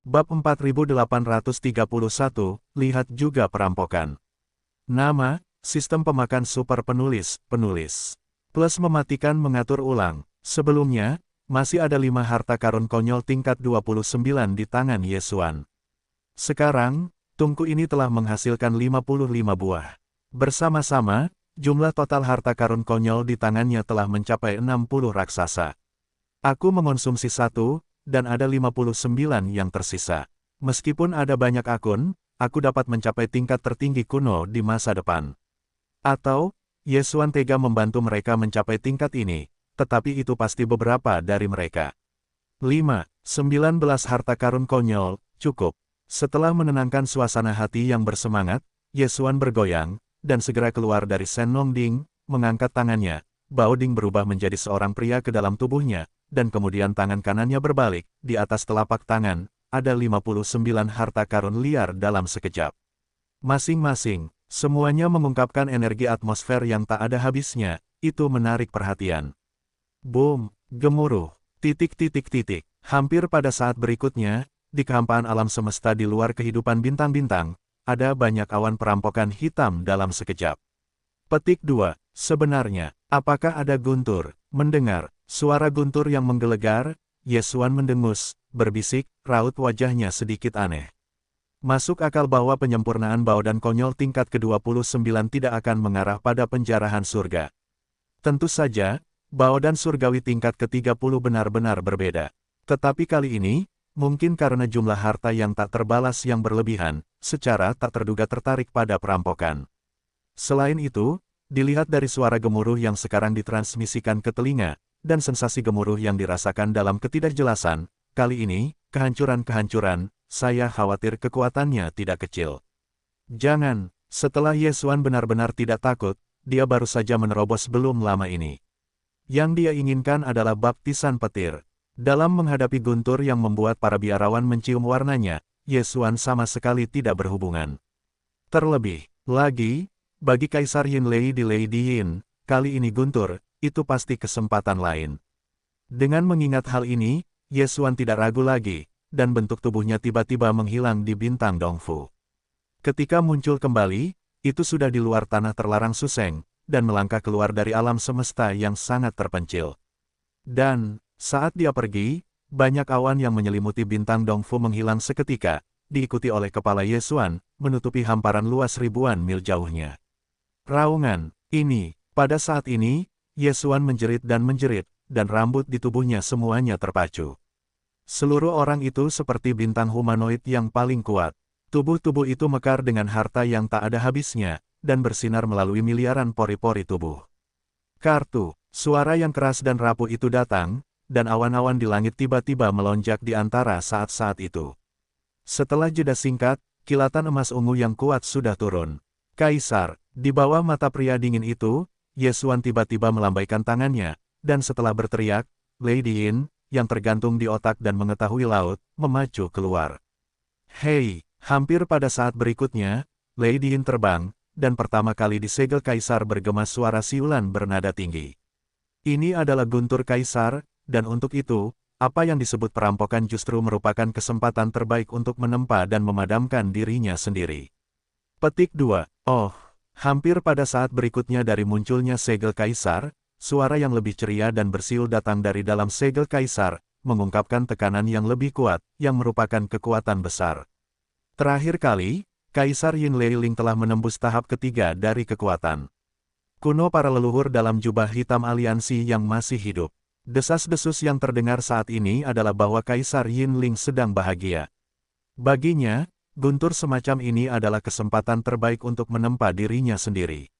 Bab 4831, lihat juga perampokan. Nama, sistem pemakan super penulis. Plus mematikan mengatur ulang. Sebelumnya, masih ada 5 harta karun konyol tingkat 29 di tangan Yesuan. Sekarang, tungku ini telah menghasilkan 55 buah. Bersama-sama, jumlah total harta karun konyol di tangannya telah mencapai 60 raksasa. Aku mengonsumsi 1, dan ada 59 yang tersisa. Meskipun ada banyak akun, aku dapat mencapai tingkat tertinggi kuno di masa depan. Atau, Yesuan tega membantu mereka mencapai tingkat ini, tetapi itu pasti beberapa dari mereka. 5. 19 harta karun konyol, cukup. Setelah menenangkan suasana hati yang bersemangat, Yesuan bergoyang, dan segera keluar dari Sen Nongding, mengangkat tangannya. Baoding berubah menjadi seorang pria ke dalam tubuhnya, dan kemudian tangan kanannya berbalik, di atas telapak tangan, ada 59 harta karun liar dalam sekejap. Masing-masing, semuanya mengungkapkan energi atmosfer yang tak ada habisnya, itu menarik perhatian. Boom, gemuruh, Hampir pada saat berikutnya, di kehampaan alam semesta di luar kehidupan bintang-bintang, ada banyak awan perampokan hitam dalam sekejap. Petik 2. Sebenarnya, apakah ada guntur? Mendengar suara guntur yang menggelegar, Yesuan mendengus, berbisik, raut wajahnya sedikit aneh. Masuk akal bahwa penyempurnaan Bao dan konyol tingkat ke-29 tidak akan mengarah pada penjarahan surga. Tentu saja, Bao dan surgawi tingkat ke-30 benar-benar berbeda. Tetapi kali ini, mungkin karena jumlah harta yang tak terbalas yang berlebihan, secara tak terduga tertarik pada perampokan. Selain itu, dilihat dari suara gemuruh yang sekarang ditransmisikan ke telinga, dan sensasi gemuruh yang dirasakan dalam ketidakjelasan, kali ini, kehancuran-kehancuran, saya khawatir kekuatannya tidak kecil. Jangan, setelah Yesuan benar-benar tidak takut, dia baru saja menerobos belum lama ini. Yang dia inginkan adalah baptisan petir. Dalam menghadapi guntur yang membuat para biarawan mencium warnanya, Yesuan sama sekali tidak berhubungan. Terlebih lagi, bagi Kaisar Yinlei di Lady Yin, kali ini guntur, itu pasti kesempatan lain. Dengan mengingat hal ini, Yesuan tidak ragu lagi, dan bentuk tubuhnya tiba-tiba menghilang di bintang Dongfu. Ketika muncul kembali, itu sudah di luar tanah terlarang Suseng, dan melangkah keluar dari alam semesta yang sangat terpencil. Dan, saat dia pergi, banyak awan yang menyelimuti bintang Dongfu menghilang seketika, diikuti oleh kepala Yesuan, menutupi hamparan luas ribuan mil jauhnya. Raungan, ini, pada saat ini, Yesuan menjerit, dan rambut di tubuhnya semuanya terpacu. Seluruh orang itu seperti bintang humanoid yang paling kuat. Tubuh-tubuh itu mekar dengan harta yang tak ada habisnya, dan bersinar melalui miliaran pori-pori tubuh. Kartu, suara yang keras dan rapuh itu datang, dan awan-awan di langit tiba-tiba melonjak di antara saat-saat itu. Setelah jeda singkat, kilatan emas ungu yang kuat sudah turun. Kaisar, di bawah mata pria dingin itu, Yesuan tiba-tiba melambaikan tangannya, dan setelah berteriak, Lady Yin, yang tergantung di otak dan mengetahui laut, memacu keluar. Hei, hampir pada saat berikutnya, Lady Yin terbang, dan pertama kali disegel Kaisar bergema suara siulan bernada tinggi. Ini adalah guntur Kaisar, dan untuk itu, apa yang disebut perampokan justru merupakan kesempatan terbaik untuk menempa dan memadamkan dirinya sendiri. Petik 2. Oh, hampir pada saat berikutnya dari munculnya segel Kaisar, suara yang lebih ceria dan bersiul datang dari dalam segel Kaisar, mengungkapkan tekanan yang lebih kuat, yang merupakan kekuatan besar. Terakhir kali, Kaisar Yinlei Ling telah menembus tahap ketiga dari kekuatan kuno para leluhur dalam jubah hitam aliansi yang masih hidup. Desas-desus yang terdengar saat ini adalah bahwa Kaisar Yinling sedang bahagia. Baginya, guntur semacam ini adalah kesempatan terbaik untuk menempa dirinya sendiri.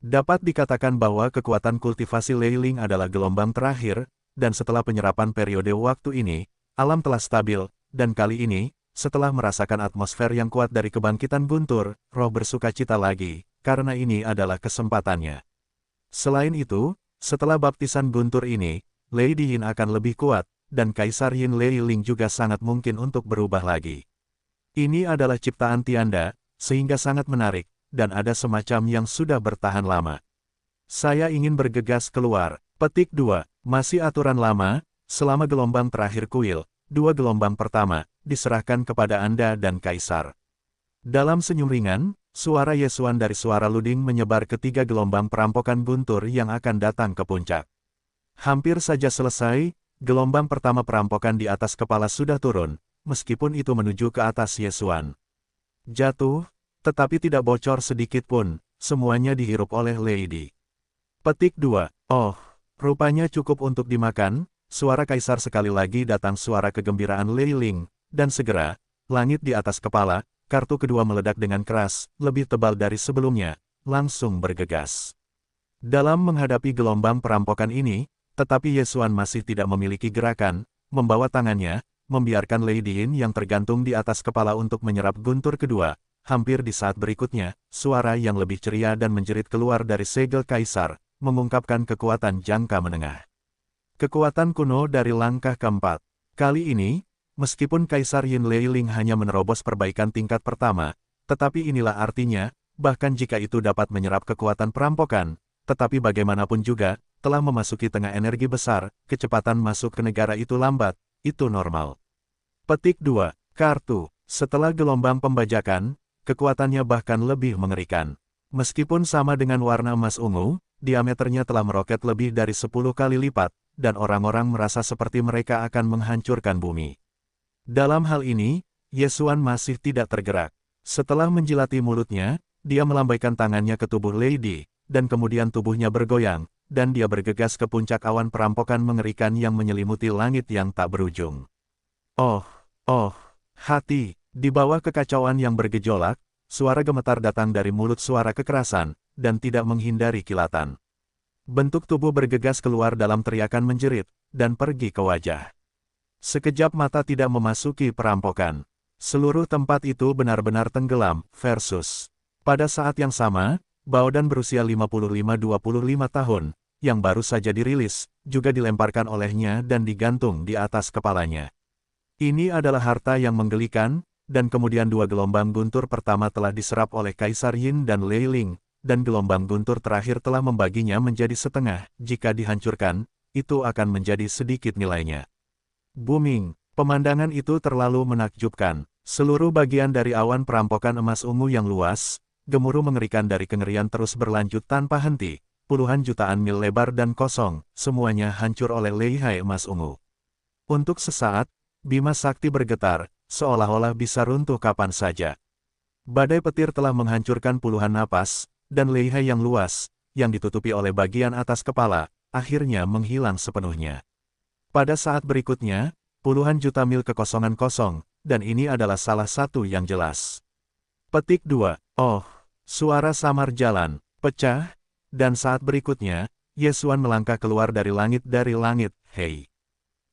Dapat dikatakan bahwa kekuatan kultivasi Lei Ling adalah gelombang terakhir, dan setelah penyerapan periode waktu ini, alam telah stabil, dan kali ini, setelah merasakan atmosfer yang kuat dari kebangkitan guntur, roh bersukacita lagi, karena ini adalah kesempatannya. Selain itu, setelah baptisan guntur ini, Lady Yin akan lebih kuat, dan Kaisar Yinlei Ling juga sangat mungkin untuk berubah lagi. Ini adalah ciptaan Tianda, sehingga sangat menarik, dan ada semacam yang sudah bertahan lama. Saya ingin bergegas keluar. Petik 2. Masih aturan lama, selama gelombang terakhir kuil, 2 gelombang pertama, diserahkan kepada Anda dan Kaisar. Dalam senyum ringan, suara Yesuan dari suara Luding menyebar ke 3 gelombang perampokan guntur yang akan datang ke puncak. Hampir saja selesai, gelombang pertama perampokan di atas kepala sudah turun, meskipun itu menuju ke atas Yesuan. Jatuh, tetapi tidak bocor sedikit pun, semuanya dihirup oleh Lady. Petik 2. Oh, rupanya cukup untuk dimakan, suara Kaisar sekali lagi datang suara kegembiraan Lei Ling, dan segera, langit di atas kepala, kartu kedua meledak dengan keras, lebih tebal dari sebelumnya, langsung bergegas. Dalam menghadapi gelombang perampokan ini, tetapi Yesuan masih tidak memiliki gerakan, membawa tangannya, membiarkan Lady Yin yang tergantung di atas kepala untuk menyerap guntur kedua. Hampir di saat berikutnya, suara yang lebih ceria dan menjerit keluar dari segel Kaisar, mengungkapkan kekuatan jangka menengah. Kekuatan kuno dari langkah keempat. Kali ini, meskipun Kaisar Yin Leiling hanya menerobos perbaikan tingkat pertama, tetapi inilah artinya, bahkan jika itu dapat menyerap kekuatan perampokan, tetapi bagaimanapun juga, telah memasuki tengah energi besar, kecepatan masuk ke negara itu lambat, itu normal. Petik 2. Kartu. Setelah gelombang pembajakan, kekuatannya bahkan lebih mengerikan. Meskipun sama dengan warna emas ungu, diameternya telah meroket lebih dari 10 kali lipat, dan orang-orang merasa seperti mereka akan menghancurkan bumi. Dalam hal ini, Yesuan masih tidak tergerak. Setelah menjilati mulutnya, dia melambaikan tangannya ke tubuh Lady, dan kemudian tubuhnya bergoyang, dan dia bergegas ke puncak awan perampokan mengerikan yang menyelimuti langit yang tak berujung. Oh, hati, di bawah kekacauan yang bergejolak, suara gemetar datang dari mulut suara kekerasan, dan tidak menghindari kilatan. Bentuk tubuh bergegas keluar dalam teriakan menjerit, dan pergi ke wajah. Sekejap mata tidak memasuki perampokan. Seluruh tempat itu benar-benar tenggelam, versus. Pada saat yang sama, Baodan berusia 55-25 tahun, yang baru saja dirilis, juga dilemparkan olehnya dan digantung di atas kepalanya. Ini adalah harta yang menggelikan, dan kemudian 2 gelombang guntur pertama telah diserap oleh Kaisar Yin dan Lei Ling, dan gelombang guntur terakhir telah membaginya menjadi setengah. Jika dihancurkan, itu akan menjadi sedikit nilainya. Booming, pemandangan itu terlalu menakjubkan. Seluruh bagian dari awan perampokan emas ungu yang luas, gemuruh mengerikan dari kengerian terus berlanjut tanpa henti, puluhan jutaan mil lebar dan kosong, semuanya hancur oleh lehai emas ungu. Untuk sesaat, Bima Sakti bergetar, seolah-olah bisa runtuh kapan saja. Badai petir telah menghancurkan puluhan napas, dan lehai yang luas, yang ditutupi oleh bagian atas kepala, akhirnya menghilang sepenuhnya. Pada saat berikutnya, puluhan juta mil kekosongan kosong, dan ini adalah salah satu yang jelas. Petik 2. Oh, suara samar jalan, pecah, dan saat berikutnya, Yesuan melangkah keluar dari langit, hei.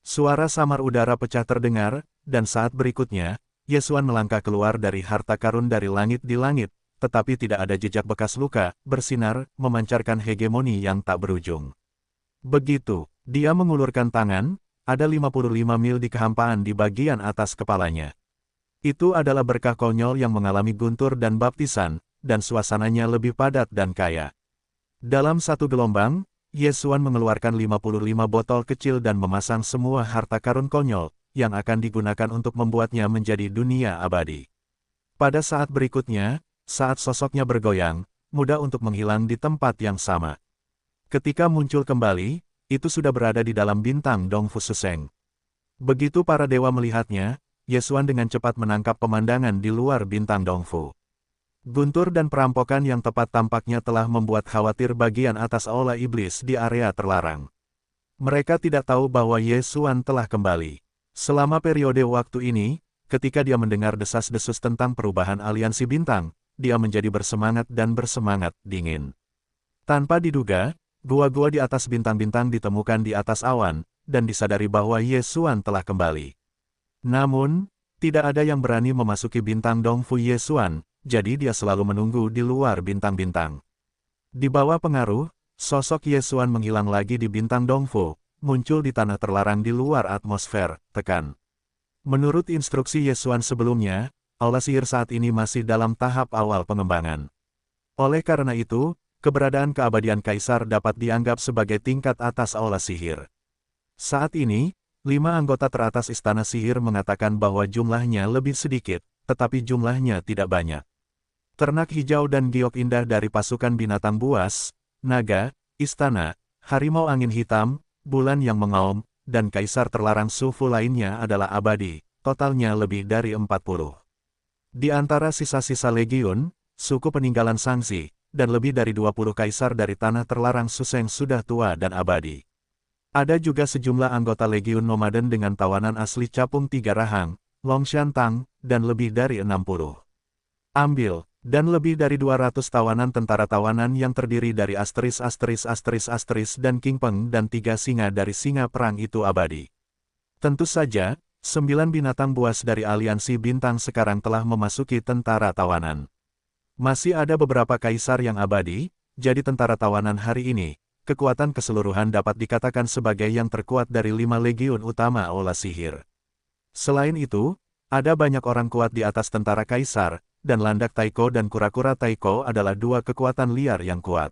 Suara samar udara pecah terdengar, dan saat berikutnya, Yesuan melangkah keluar dari harta karun dari langit di langit, tetapi tidak ada jejak bekas luka, bersinar, memancarkan hegemoni yang tak berujung. Begitu, dia mengulurkan tangan, ada 55 mil di kehampaan di bagian atas kepalanya. Itu adalah berkah konyol yang mengalami guntur dan baptisan, dan suasananya lebih padat dan kaya. Dalam satu gelombang, Yesuan mengeluarkan 55 botol kecil dan memasang semua harta karun konyol, yang akan digunakan untuk membuatnya menjadi dunia abadi. Pada saat berikutnya, saat sosoknya bergoyang, mudah untuk menghilang di tempat yang sama. Ketika muncul kembali, itu sudah berada di dalam bintang Dongfu Suseng. Begitu para dewa melihatnya, Yesuan dengan cepat menangkap pemandangan di luar bintang Dongfu. Guntur dan perampokan yang tepat tampaknya telah membuat khawatir bagian atas aula iblis di area terlarang. Mereka tidak tahu bahwa Yesuan telah kembali. Selama periode waktu ini, ketika dia mendengar desas-desus tentang perubahan aliansi bintang, dia menjadi bersemangat dan bersemangat dingin. Tanpa diduga, gua-gua di atas bintang-bintang ditemukan di atas awan, dan disadari bahwa Yesuan telah kembali. Namun, tidak ada yang berani memasuki bintang Dongfu Yesuan, jadi dia selalu menunggu di luar bintang-bintang. Di bawah pengaruh, sosok Yesuan menghilang lagi di bintang Dongfu, muncul di tanah terlarang di luar atmosfer, tekan. Menurut instruksi Yesuan sebelumnya, aula sihir saat ini masih dalam tahap awal pengembangan. Oleh karena itu, keberadaan keabadian Kaisar dapat dianggap sebagai tingkat atas aula sihir. Saat ini, 5 anggota teratas Istana Sihir mengatakan bahwa jumlahnya lebih sedikit, tetapi jumlahnya tidak banyak. Ternak hijau dan giok indah dari pasukan binatang buas, naga, istana, harimau angin hitam, bulan yang mengaum, dan kaisar terlarang sufu lainnya adalah abadi, totalnya lebih dari 40. Di antara sisa-sisa legiun, suku peninggalan Sangsi, dan lebih dari 20 kaisar dari tanah terlarang Suseng sudah tua dan abadi. Ada juga sejumlah anggota legiun nomaden dengan tawanan asli capung 3 rahang, Longshan Tang, dan lebih dari 60. Ambil, dan lebih dari 200 tawanan tentara tawanan yang terdiri dari asteris dan King Peng dan 3 singa dari singa perang itu abadi. Tentu saja, 9 binatang buas dari aliansi bintang sekarang telah memasuki tentara tawanan. Masih ada beberapa kaisar yang abadi, jadi tentara tawanan hari ini, kekuatan keseluruhan dapat dikatakan sebagai yang terkuat dari 5 legiun utama Aula Sihir. Selain itu, ada banyak orang kuat di atas tentara kaisar, dan landak Taiko dan kura-kura Taiko adalah 2 kekuatan liar yang kuat.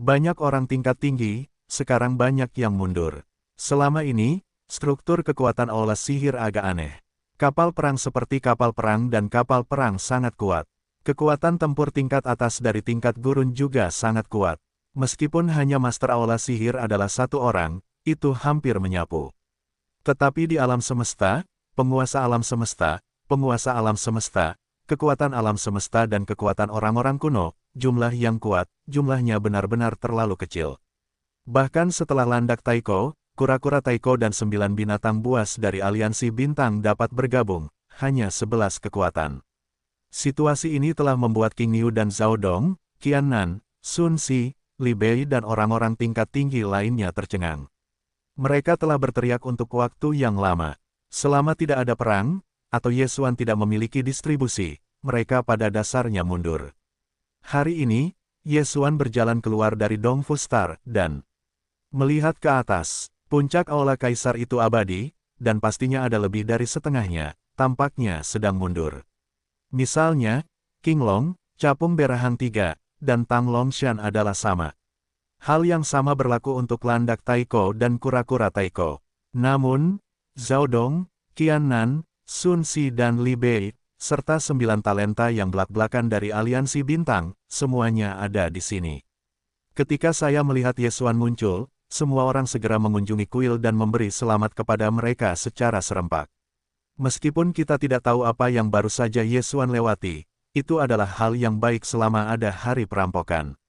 Banyak orang tingkat tinggi, sekarang banyak yang mundur. Selama ini, struktur kekuatan Aula Sihir agak aneh. Kapal perang seperti kapal perang dan kapal perang sangat kuat. Kekuatan tempur tingkat atas dari tingkat gurun juga sangat kuat. Meskipun hanya Master Aula Sihir adalah 1 orang, itu hampir menyapu. Tetapi di alam semesta, penguasa alam semesta, kekuatan alam semesta dan kekuatan orang-orang kuno, jumlah yang kuat, jumlahnya benar-benar terlalu kecil. Bahkan setelah landak Taiko, kura-kura Taiko dan 9 binatang buas dari aliansi bintang dapat bergabung, hanya 11 kekuatan. Situasi ini telah membuat King Niu dan Zhao Dong, Qian Nan, Sun Si, Li Bei dan orang-orang tingkat tinggi lainnya tercengang. Mereka telah berteriak untuk waktu yang lama. Selama tidak ada perang, atau Yesuan tidak memiliki distribusi, mereka pada dasarnya mundur. Hari ini, Yesuan berjalan keluar dari Dongfu Star dan melihat ke atas. Puncak aula kaisar itu abadi, dan pastinya ada lebih dari setengahnya, tampaknya sedang mundur. Misalnya, King Long, Capung Berahang 3, dan Tang Longshan adalah sama. Hal yang sama berlaku untuk landak Taiko dan kura-kura Taiko. Namun, Zhao Dong, Qian Nan, Sun Si dan Li Bei, serta 9 talenta yang belak-belakan dari aliansi bintang, semuanya ada di sini. Ketika saya melihat Yesuan muncul, semua orang segera mengunjungi kuil dan memberi selamat kepada mereka secara serempak. Meskipun kita tidak tahu apa yang baru saja Yesuan lewati, itu adalah hal yang baik selama ada hari perampokan.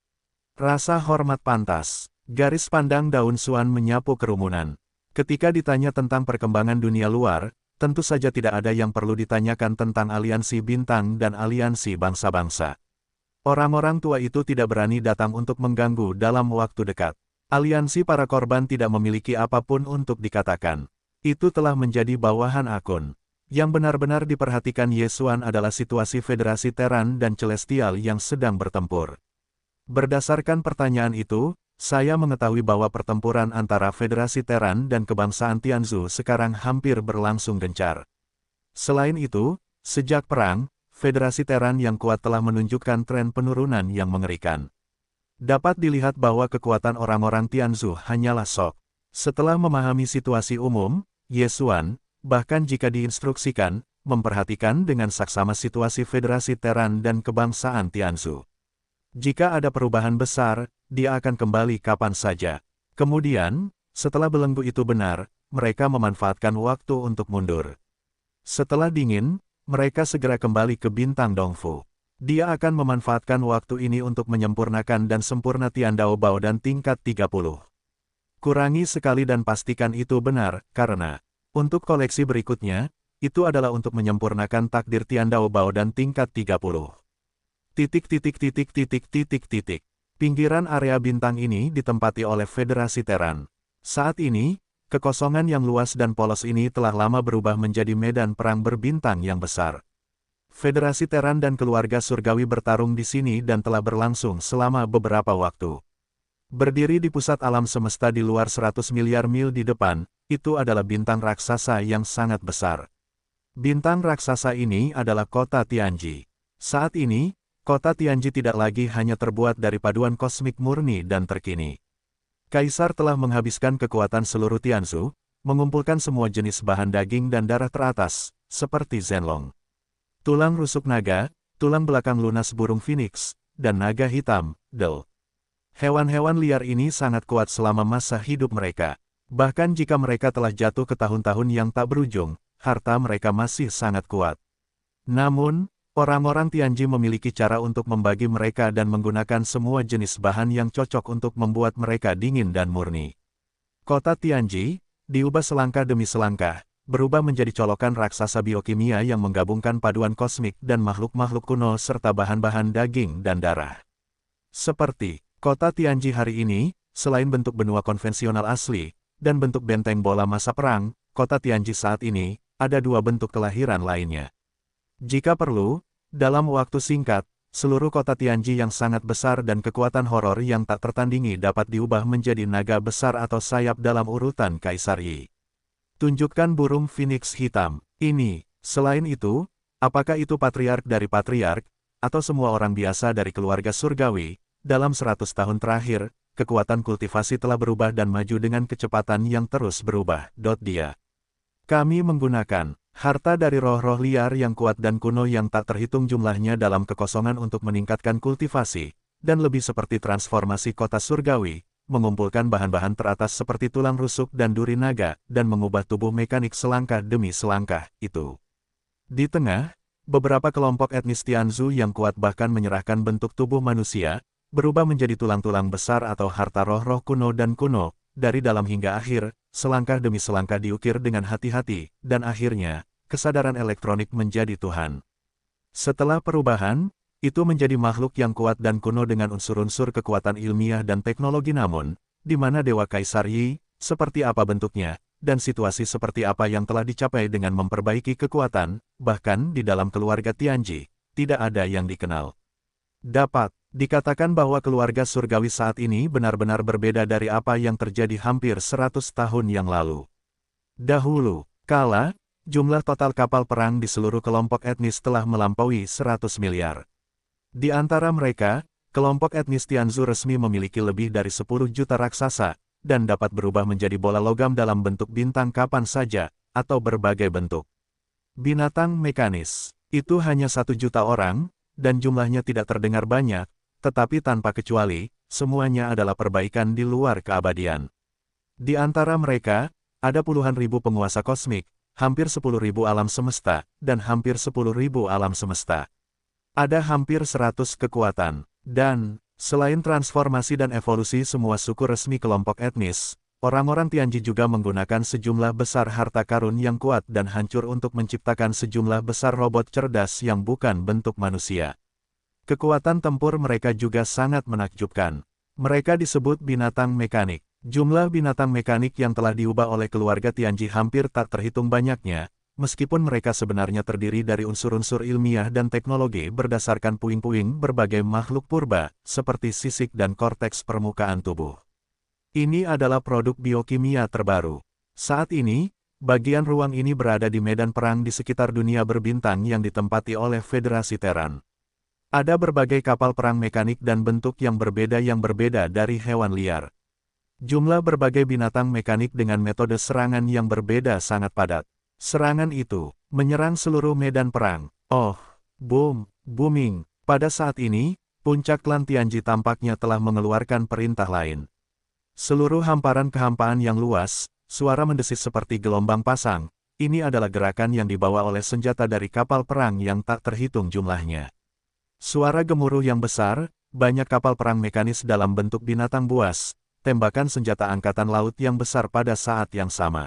Rasa hormat pantas. Garis pandang Daun Suan menyapu kerumunan. Ketika ditanya tentang perkembangan dunia luar, tentu saja tidak ada yang perlu ditanyakan tentang aliansi bintang dan aliansi bangsa-bangsa. Orang-orang tua itu tidak berani datang untuk mengganggu dalam waktu dekat. Aliansi para korban tidak memiliki apapun untuk dikatakan. Itu telah menjadi bawahan akun. Yang benar-benar diperhatikan Yesuan adalah situasi Federasi Teran dan Celestial yang sedang bertempur. Berdasarkan pertanyaan itu, saya mengetahui bahwa pertempuran antara Federasi Teran dan kebangsaan Tianzu sekarang hampir berlangsung gencar. Selain itu, sejak perang, Federasi Teran yang kuat telah menunjukkan tren penurunan yang mengerikan. Dapat dilihat bahwa kekuatan orang-orang Tianzu hanyalah sok. Setelah memahami situasi umum, Yesuan, bahkan jika diinstruksikan, memperhatikan dengan saksama situasi Federasi Teran dan kebangsaan Tianzu. Jika ada perubahan besar, dia akan kembali kapan saja. Kemudian, setelah belenggu itu benar, mereka memanfaatkan waktu untuk mundur. Setelah dingin, mereka segera kembali ke bintang Dongfu. Dia akan memanfaatkan waktu ini untuk menyempurnakan dan sempurna Tiandao Bao dan tingkat 30. Kurangi sekali dan pastikan itu benar, karena untuk koleksi berikutnya, itu adalah untuk menyempurnakan takdir Tiandao Bao dan tingkat 30. Pinggiran area bintang ini ditempati oleh Federasi Teran. Saat ini, kekosongan yang luas dan polos ini telah lama berubah menjadi medan perang berbintang yang besar. Federasi Teran dan keluarga surgawi bertarung di sini dan telah berlangsung selama beberapa waktu. Berdiri di pusat alam semesta di luar 100 miliar mil di depan, itu adalah bintang raksasa yang sangat besar. Bintang raksasa ini adalah kota Tianji. Saat ini, kota Tianji tidak lagi hanya terbuat dari paduan kosmik murni dan terkini. Kaisar telah menghabiskan kekuatan seluruh Tianzu, mengumpulkan semua jenis bahan daging dan darah teratas, seperti Zenlong. Tulang rusuk naga, tulang belakang lunas burung phoenix, dan naga hitam, Del. Hewan-hewan liar ini sangat kuat selama masa hidup mereka. Bahkan jika mereka telah jatuh ke tahun-tahun yang tak berujung, harta mereka masih sangat kuat. Namun, orang-orang Tianji memiliki cara untuk membagi mereka dan menggunakan semua jenis bahan yang cocok untuk membuat mereka dingin dan murni. Kota Tianji, diubah selangkah demi selangkah, berubah menjadi colokan raksasa biokimia yang menggabungkan paduan kosmik dan makhluk-makhluk kuno serta bahan-bahan daging dan darah. Seperti kota Tianji hari ini, selain bentuk benua konvensional asli, dan bentuk benteng bola masa perang, kota Tianji saat ini, ada dua bentuk kelahiran lainnya. Jika perlu, dalam waktu singkat, seluruh kota Tianji yang sangat besar dan kekuatan horor yang tak tertandingi dapat diubah menjadi naga besar atau sayap dalam urutan Kaisar Yi. Tunjukkan burung phoenix hitam. Ini, selain itu, apakah itu patriark dari patriark, atau semua orang biasa dari keluarga surgawi, dalam 100 tahun terakhir, kekuatan kultivasi telah berubah dan maju dengan kecepatan yang terus berubah. Dia. Kami menggunakan harta dari roh-roh liar yang kuat dan kuno yang tak terhitung jumlahnya dalam kekosongan untuk meningkatkan kultivasi, dan lebih seperti transformasi kota surgawi, mengumpulkan bahan-bahan teratas seperti tulang rusuk dan duri naga, dan mengubah tubuh mekanik selangkah demi selangkah, itu. Di tengah, beberapa kelompok etnis Tianzu yang kuat bahkan menyerahkan bentuk tubuh manusia, berubah menjadi tulang-tulang besar atau harta roh-roh kuno dan kuno, dari dalam hingga akhir, selangkah demi selangkah diukir dengan hati-hati, dan akhirnya, kesadaran elektronik menjadi Tuhan. Setelah perubahan, itu menjadi makhluk yang kuat dan kuno dengan unsur-unsur kekuatan ilmiah dan teknologi namun, di mana Dewa Kaisar Yi, seperti apa bentuknya, dan situasi seperti apa yang telah dicapai dengan memperbaiki kekuatan, bahkan di dalam keluarga Tianji, tidak ada yang dikenal. Dapat dikatakan bahwa keluarga surgawi saat ini benar-benar berbeda dari apa yang terjadi hampir 100 tahun yang lalu. Dahulu kala, jumlah total kapal perang di seluruh kelompok etnis telah melampaui 100 miliar. Di antara mereka, kelompok etnis Tianzu resmi memiliki lebih dari 10 juta raksasa, dan dapat berubah menjadi bola logam dalam bentuk bintang kapan saja, atau berbagai bentuk. Binatang mekanis, itu hanya 1 juta orang, dan jumlahnya tidak terdengar banyak, tetapi tanpa kecuali, semuanya adalah perbaikan di luar keabadian. Di antara mereka, ada puluhan ribu penguasa kosmik, hampir 10.000 alam semesta, dan hampir 10.000 alam semesta. Ada hampir 100 kekuatan, dan, selain transformasi dan evolusi semua suku resmi kelompok etnis, orang-orang Tianji juga menggunakan sejumlah besar harta karun yang kuat dan hancur untuk menciptakan sejumlah besar robot cerdas yang bukan bentuk manusia. Kekuatan tempur mereka juga sangat menakjubkan. Mereka disebut binatang mekanik. Jumlah binatang mekanik yang telah diubah oleh keluarga Tianji hampir tak terhitung banyaknya, meskipun mereka sebenarnya terdiri dari unsur-unsur ilmiah dan teknologi berdasarkan puing-puing berbagai makhluk purba, seperti sisik dan korteks permukaan tubuh. Ini adalah produk biokimia terbaru. Saat ini, bagian ruang ini berada di medan perang di sekitar dunia berbintang yang ditempati oleh Federasi Terran. Ada berbagai kapal perang mekanik dan bentuk yang berbeda dari hewan liar. Jumlah berbagai binatang mekanik dengan metode serangan yang berbeda sangat padat. Serangan itu menyerang seluruh medan perang. Oh, booming. Pada saat ini, puncak klan Tianji tampaknya telah mengeluarkan perintah lain. Seluruh hamparan kehampaan yang luas, suara mendesis seperti gelombang pasang. Ini adalah gerakan yang dibawa oleh senjata dari kapal perang yang tak terhitung jumlahnya. Suara gemuruh yang besar, banyak kapal perang mekanis dalam bentuk binatang buas, tembakan senjata angkatan laut yang besar pada saat yang sama.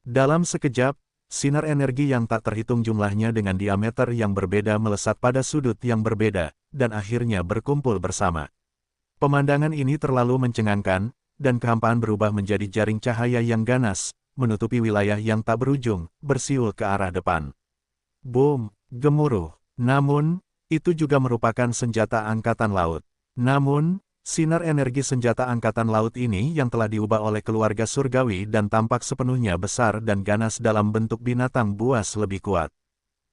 Dalam sekejap, sinar energi yang tak terhitung jumlahnya dengan diameter yang berbeda melesat pada sudut yang berbeda, dan akhirnya berkumpul bersama. Pemandangan ini terlalu mencengangkan, dan kehampaan berubah menjadi jaring cahaya yang ganas, menutupi wilayah yang tak berujung, bersiul ke arah depan. Boom, gemuruh. Namun, itu juga merupakan senjata angkatan laut. Namun, sinar energi senjata angkatan laut ini yang telah diubah oleh keluarga surgawi dan tampak sepenuhnya besar dan ganas dalam bentuk binatang buas lebih kuat.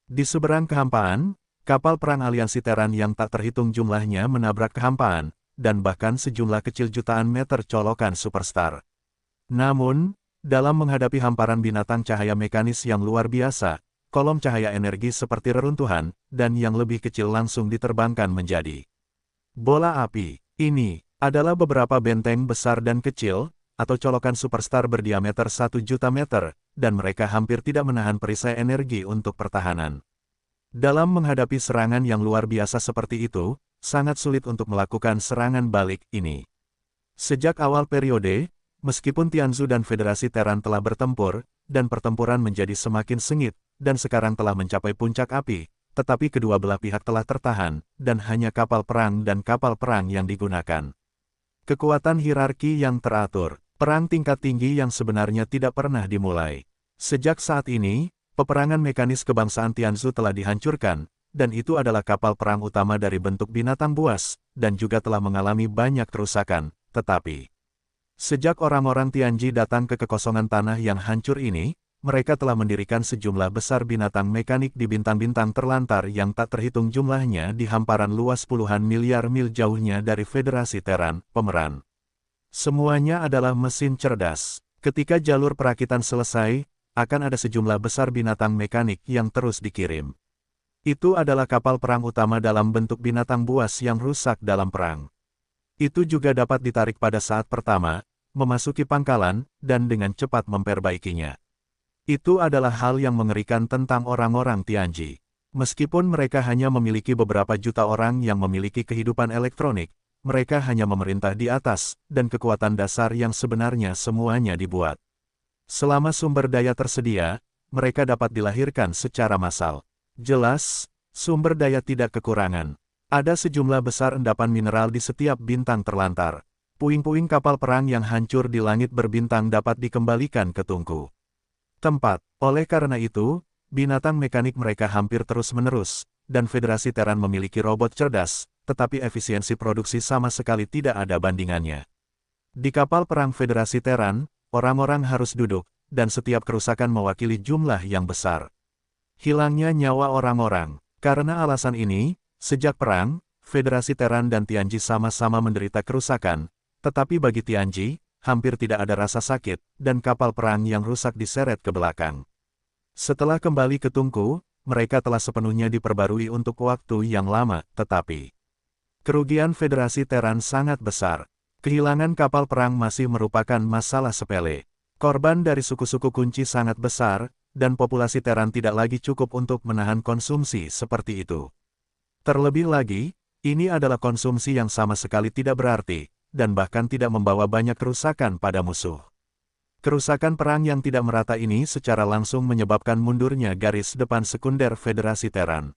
Di seberang kehampaan, kapal perang aliansi Terran yang tak terhitung jumlahnya menabrak kehampaan, dan bahkan sejumlah kecil jutaan meter colokan superstar. Namun, Dalam menghadapi hamparan binatang cahaya mekanis yang luar biasa, kolom cahaya energi seperti reruntuhan, dan yang lebih kecil langsung diterbangkan menjadi bola api. Ini adalah beberapa benteng besar dan kecil, atau colokan superstar berdiameter 1 juta meter, dan mereka hampir tidak menahan perisai energi untuk pertahanan. Dalam menghadapi serangan yang luar biasa seperti itu, sangat sulit untuk melakukan serangan balik ini. Sejak awal periode, meskipun Tianzhu dan Federasi Terran telah bertempur, dan pertempuran menjadi semakin sengit, dan sekarang telah mencapai puncak api, tetapi kedua belah pihak telah tertahan, dan hanya kapal perang dan kapal perang yang digunakan. Kekuatan hierarki yang teratur, perang tingkat tinggi yang sebenarnya tidak pernah dimulai. Sejak saat ini, peperangan mekanis kebangsaan Tianzhu telah dihancurkan, dan itu adalah kapal perang utama dari bentuk binatang buas, dan juga telah mengalami banyak kerusakan, tetapi sejak orang-orang Tianji datang ke kekosongan tanah yang hancur ini, mereka telah mendirikan sejumlah besar binatang mekanik di bintang-bintang terlantar yang tak terhitung jumlahnya di hamparan luas puluhan miliar mil jauhnya dari Federasi Terran, pemeran. Semuanya adalah mesin cerdas. Ketika jalur perakitan selesai, akan ada sejumlah besar binatang mekanik yang terus dikirim. Itu adalah kapal perang utama dalam bentuk binatang buas yang rusak dalam perang. Itu juga dapat ditarik pada saat pertama, memasuki pangkalan, dan dengan cepat memperbaikinya. Itu adalah hal yang mengerikan tentang orang-orang Tianji. Meskipun mereka hanya memiliki beberapa juta orang yang memiliki kehidupan elektronik, mereka hanya memerintah di atas, dan kekuatan dasar yang sebenarnya semuanya dibuat. Selama sumber daya tersedia, mereka dapat dilahirkan secara massal. Jelas, sumber daya tidak kekurangan. Ada sejumlah besar endapan mineral di setiap bintang terlantar. Puing-puing kapal perang yang hancur di langit berbintang dapat dikembalikan ke tungku tempat. Oleh karena itu, binatang mekanik mereka hampir terus-menerus, dan Federasi Terran memiliki robot cerdas, tetapi efisiensi produksi sama sekali tidak ada bandingannya. Di kapal perang Federasi Terran, orang-orang harus duduk, dan setiap kerusakan mewakili jumlah yang besar. Hilangnya nyawa orang-orang. Karena alasan ini, sejak perang, Federasi Terran dan Tianji sama-sama menderita kerusakan, tetapi bagi Tianji, hampir tidak ada rasa sakit, dan kapal perang yang rusak diseret ke belakang. Setelah kembali ke tungku, mereka telah sepenuhnya diperbarui untuk waktu yang lama, tetapi kerugian Federasi Terran sangat besar. Kehilangan kapal perang masih merupakan masalah sepele. Korban dari suku-suku kunci sangat besar, dan populasi Terran tidak lagi cukup untuk menahan konsumsi seperti itu. Terlebih lagi, ini adalah konsumsi yang sama sekali tidak berarti, dan bahkan tidak membawa banyak kerusakan pada musuh. Kerusakan perang yang tidak merata ini secara langsung menyebabkan mundurnya garis depan sekunder Federasi Terran.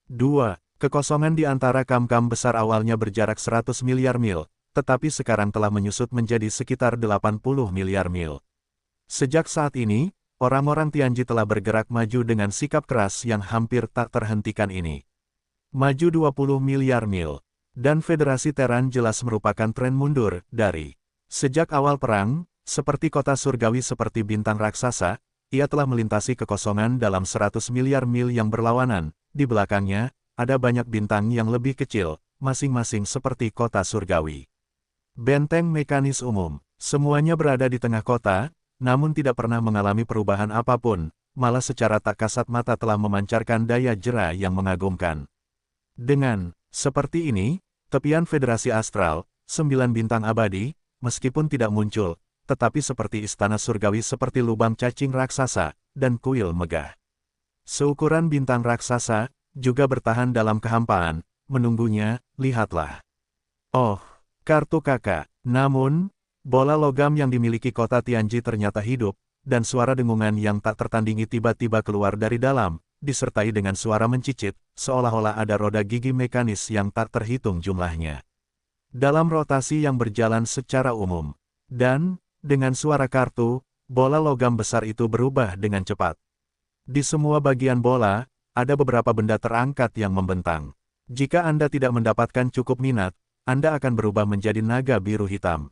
2. Kekosongan di antara kam-kam besar awalnya berjarak 100 miliar mil, tetapi sekarang telah menyusut menjadi sekitar 80 miliar mil. Sejak saat ini, orang-orang Tianji telah bergerak maju dengan sikap keras yang hampir tak terhentikan ini. Maju 20 miliar mil. Dan Federasi Terran jelas merupakan tren mundur dari sejak awal perang, seperti kota surgawi seperti bintang raksasa, ia telah melintasi kekosongan dalam 100 miliar mil yang berlawanan, di belakangnya, ada banyak bintang yang lebih kecil, masing-masing seperti kota surgawi. Benteng mekanis umum, semuanya berada di tengah kota, namun tidak pernah mengalami perubahan apapun, malah secara tak kasat mata telah memancarkan daya jera yang mengagumkan. Dengan seperti ini, tepian Federasi Astral, 9 bintang abadi, meskipun tidak muncul, tetapi seperti istana surgawi seperti lubang cacing raksasa, dan kuil megah. Seukuran bintang raksasa, juga bertahan dalam kehampaan, menunggunya, lihatlah. Oh, kartu kakak. Namun, bola logam yang dimiliki kota Tianji ternyata hidup, dan suara dengungan yang tak tertandingi tiba-tiba keluar dari dalam, disertai dengan suara mencicit, seolah-olah ada roda gigi mekanis yang tak terhitung jumlahnya. Dalam rotasi yang berjalan secara umum. Dan, dengan suara kartu, bola logam besar itu berubah dengan cepat. Di semua bagian bola, ada beberapa benda terangkat yang membentang. Jika Anda tidak mendapatkan cukup minat, Anda akan berubah menjadi naga biru hitam.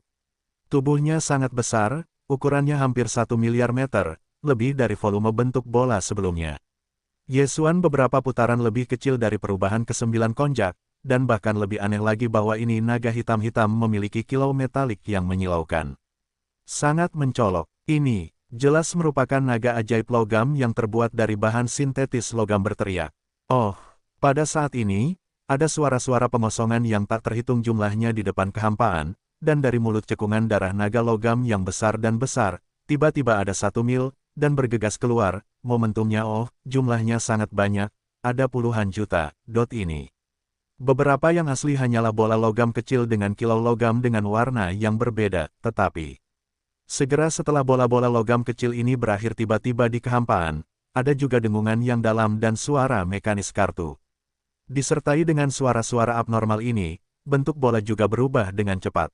Tubuhnya sangat besar, ukurannya hampir 1 miliar meter, lebih dari volume bentuk bola sebelumnya. Yesuan beberapa putaran lebih kecil dari perubahan ke-9 konjak, dan bahkan lebih aneh lagi bahwa ini naga hitam-hitam memiliki kilau metalik yang menyilaukan. Sangat mencolok. Ini, jelas merupakan naga ajaib logam yang terbuat dari bahan sintetis logam berteriak. Oh, pada saat ini, ada suara-suara pengosongan yang tak terhitung jumlahnya di depan kehampaan, dan dari mulut cekungan darah naga logam yang besar dan besar, tiba-tiba ada 1 mil, dan bergegas keluar, momentumnya jumlahnya sangat banyak, ada puluhan juta, ini. Beberapa yang asli hanyalah bola logam kecil dengan kilau logam dengan warna yang berbeda, tetapi segera setelah bola-bola logam kecil ini berakhir tiba-tiba di kehampaan, ada juga dengungan yang dalam dan suara mekanis kartu. Disertai dengan suara-suara abnormal ini, bentuk bola juga berubah dengan cepat.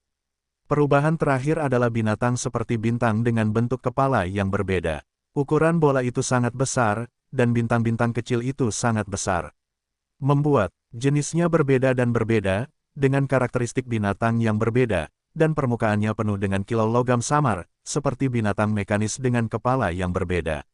Perubahan terakhir adalah binatang seperti bintang dengan bentuk kepala yang berbeda. Ukuran bola itu sangat besar, dan bintang-bintang kecil itu sangat besar. Membuat jenisnya berbeda dan berbeda, dengan karakteristik binatang yang berbeda, dan permukaannya penuh dengan kilau logam samar, seperti binatang mekanis dengan kepala yang berbeda.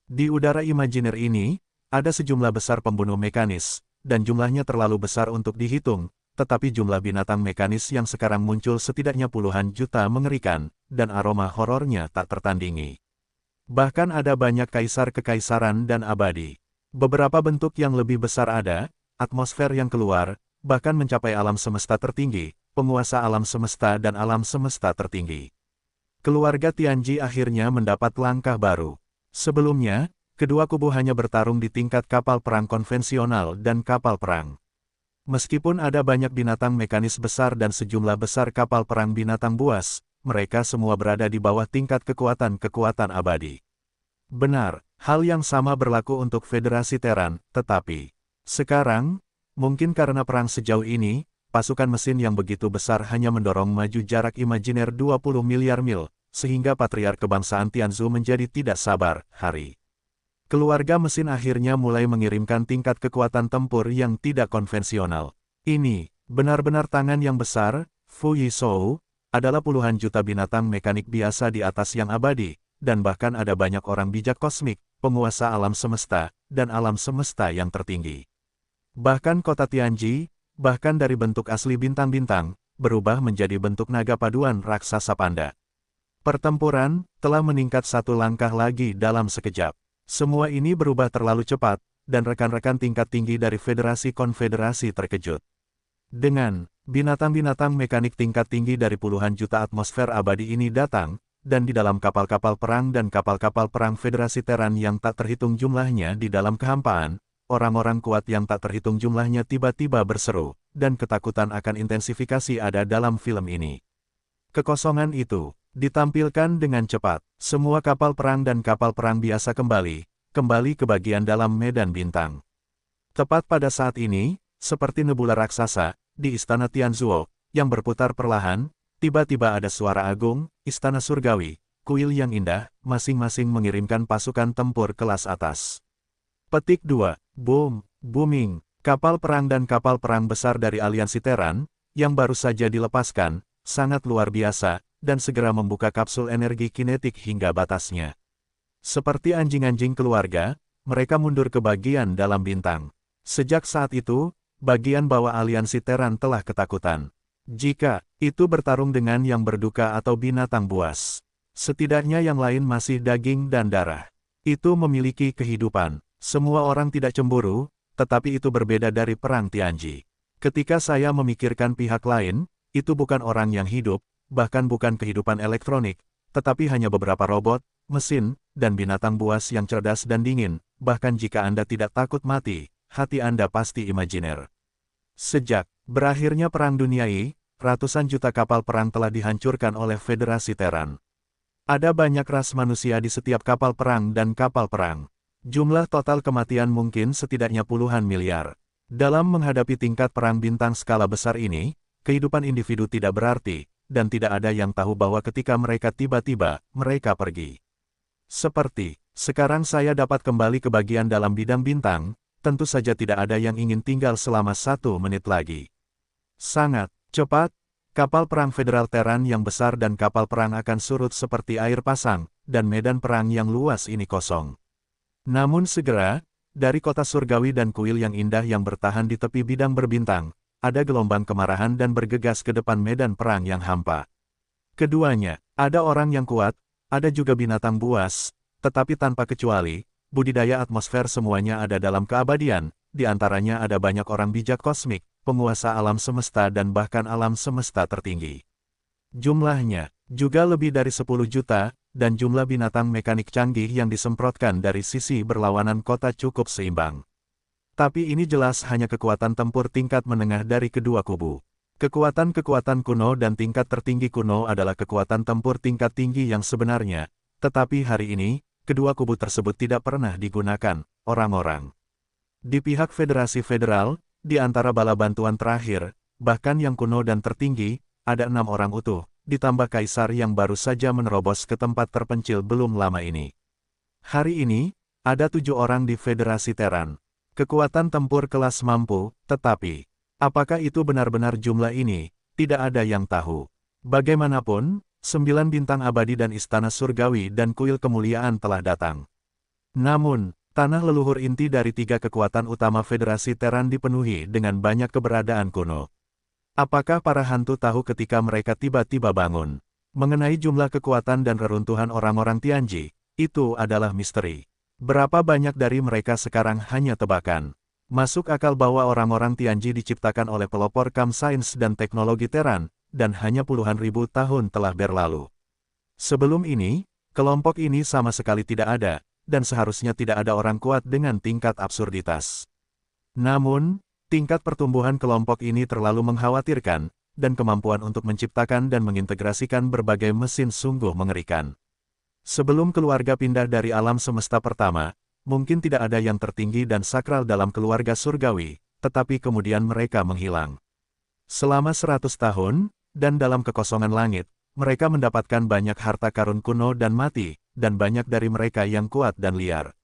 Di udara imajiner ini, ada sejumlah besar pembunuh mekanis, dan jumlahnya terlalu besar untuk dihitung, tetapi jumlah binatang mekanis yang sekarang muncul setidaknya puluhan juta mengerikan, dan aroma horornya tak tertandingi. Bahkan ada banyak kaisar kekaisaran dan abadi. Beberapa bentuk yang lebih besar ada, atmosfer yang keluar, bahkan mencapai alam semesta tertinggi, penguasa alam semesta dan alam semesta tertinggi. Keluarga Tianji akhirnya mendapat langkah baru. Sebelumnya, kedua kubu hanya bertarung di tingkat kapal perang konvensional dan kapal perang. Meskipun ada banyak binatang mekanis besar dan sejumlah besar kapal perang binatang buas, mereka semua berada di bawah tingkat kekuatan-kekuatan abadi. Benar, hal yang sama berlaku untuk Federasi Terran, tetapi sekarang, mungkin karena perang sejauh ini, pasukan mesin yang begitu besar hanya mendorong maju jarak imajiner 20 miliar mil, sehingga patriark kebangsaan Tianzu menjadi tidak sabar, Keluarga mesin akhirnya mulai mengirimkan tingkat kekuatan tempur yang tidak konvensional. Ini, benar-benar tangan yang besar, Fu Yishou, adalah puluhan juta binatang mekanik biasa di atas yang abadi, dan bahkan ada banyak orang bijak kosmik, penguasa alam semesta, dan alam semesta yang tertinggi. Bahkan kota Tianji, bahkan dari bentuk asli bintang-bintang, berubah menjadi bentuk naga paduan raksasa panda. Pertempuran telah meningkat satu langkah lagi dalam sekejap. Semua ini berubah terlalu cepat, dan rekan-rekan tingkat tinggi dari Federasi Konfederasi terkejut. Dengan binatang-binatang mekanik tingkat tinggi dari puluhan juta atmosfer abadi ini datang, dan di dalam kapal-kapal perang dan kapal-kapal perang Federasi Terran yang tak terhitung jumlahnya di dalam kehampaan, orang-orang kuat yang tak terhitung jumlahnya tiba-tiba berseru, dan ketakutan akan intensifikasi ada dalam film ini. Kekosongan itu ditampilkan dengan cepat. Semua kapal perang dan kapal perang biasa kembali ke bagian dalam medan bintang. Tepat pada saat ini, seperti nebula raksasa, di Istana Tianzuo, yang berputar perlahan, tiba-tiba ada suara agung, Istana Surgawi, kuil yang indah, masing-masing mengirimkan pasukan tempur kelas atas. Petik 2. Boom, booming, kapal perang dan kapal perang besar dari aliansi Terran, yang baru saja dilepaskan, sangat luar biasa, dan segera membuka kapsul energi kinetik hingga batasnya. Seperti anjing-anjing keluarga, mereka mundur ke bagian dalam bintang. Sejak saat itu, bagian bawah aliansi Terran telah ketakutan. Jika itu bertarung dengan yang berduka atau binatang buas, setidaknya yang lain masih daging dan darah. Itu memiliki kehidupan. Semua orang tidak cemburu, tetapi itu berbeda dari perang Tianji. Ketika saya memikirkan pihak lain, itu bukan orang yang hidup, bahkan bukan kehidupan elektronik, tetapi hanya beberapa robot, mesin, dan binatang buas yang cerdas dan dingin. Bahkan jika Anda tidak takut mati, hati Anda pasti imajiner. Sejak berakhirnya Perang Dunia I, ratusan juta kapal perang telah dihancurkan oleh Federasi Terran. Ada banyak ras manusia di setiap kapal perang dan kapal perang. Jumlah total kematian mungkin setidaknya puluhan miliar. Dalam menghadapi tingkat perang bintang skala besar ini, kehidupan individu tidak berarti, dan tidak ada yang tahu bahwa ketika mereka tiba-tiba, mereka pergi. Seperti, sekarang saya dapat kembali ke bagian dalam bidang bintang, tentu saja tidak ada yang ingin tinggal selama 1 menit lagi. Sangat cepat, kapal perang Federal Terran yang besar dan kapal perang akan surut seperti air pasang, dan medan perang yang luas ini kosong. Namun segera, dari kota surgawi dan kuil yang indah yang bertahan di tepi bidang berbintang, ada gelombang kemarahan dan bergegas ke depan medan perang yang hampa. Keduanya, ada orang yang kuat, ada juga binatang buas, tetapi tanpa kecuali, budidaya atmosfer semuanya ada dalam keabadian, di antaranya ada banyak orang bijak kosmik, penguasa alam semesta dan bahkan alam semesta tertinggi. Jumlahnya juga lebih dari 10 juta, dan jumlah binatang mekanik canggih yang disemprotkan dari sisi berlawanan kota cukup seimbang. Tapi ini jelas hanya kekuatan tempur tingkat menengah dari kedua kubu. Kekuatan-kekuatan kuno dan tingkat tertinggi kuno adalah kekuatan tempur tingkat tinggi yang sebenarnya, tetapi hari ini, kedua kubu tersebut tidak pernah digunakan, orang-orang. Di pihak Federasi Federal, di antara bala bantuan terakhir, bahkan yang kuno dan tertinggi, ada 6 orang utuh, ditambah kaisar yang baru saja menerobos ke tempat terpencil belum lama ini. Hari ini, ada 7 orang di Federasi Terran. Kekuatan tempur kelas mampu, tetapi, apakah itu benar-benar jumlah ini? Tidak ada yang tahu. Bagaimanapun, 9 bintang abadi dan istana surgawi dan kuil kemuliaan telah datang. Namun, tanah leluhur inti dari 3 kekuatan utama Federasi Terran dipenuhi dengan banyak keberadaan kuno. Apakah para hantu tahu ketika mereka tiba-tiba bangun? Mengenai jumlah kekuatan dan reruntuhan orang-orang Tianji, itu adalah misteri. Berapa banyak dari mereka sekarang hanya tebakan. Masuk akal bahwa orang-orang Tianji diciptakan oleh pelopor kam sains dan teknologi Terran, dan hanya puluhan ribu tahun telah berlalu. Sebelum ini, kelompok ini sama sekali tidak ada, dan seharusnya tidak ada orang kuat dengan tingkat absurditas. Namun, tingkat pertumbuhan kelompok ini terlalu mengkhawatirkan, dan kemampuan untuk menciptakan dan mengintegrasikan berbagai mesin sungguh mengerikan. Sebelum keluarga pindah dari alam semesta pertama, mungkin tidak ada yang tertinggi dan sakral dalam keluarga surgawi, tetapi kemudian mereka menghilang. Selama 100 tahun, dan dalam kekosongan langit, mereka mendapatkan banyak harta karun kuno dan mati, dan banyak dari mereka yang kuat dan liar.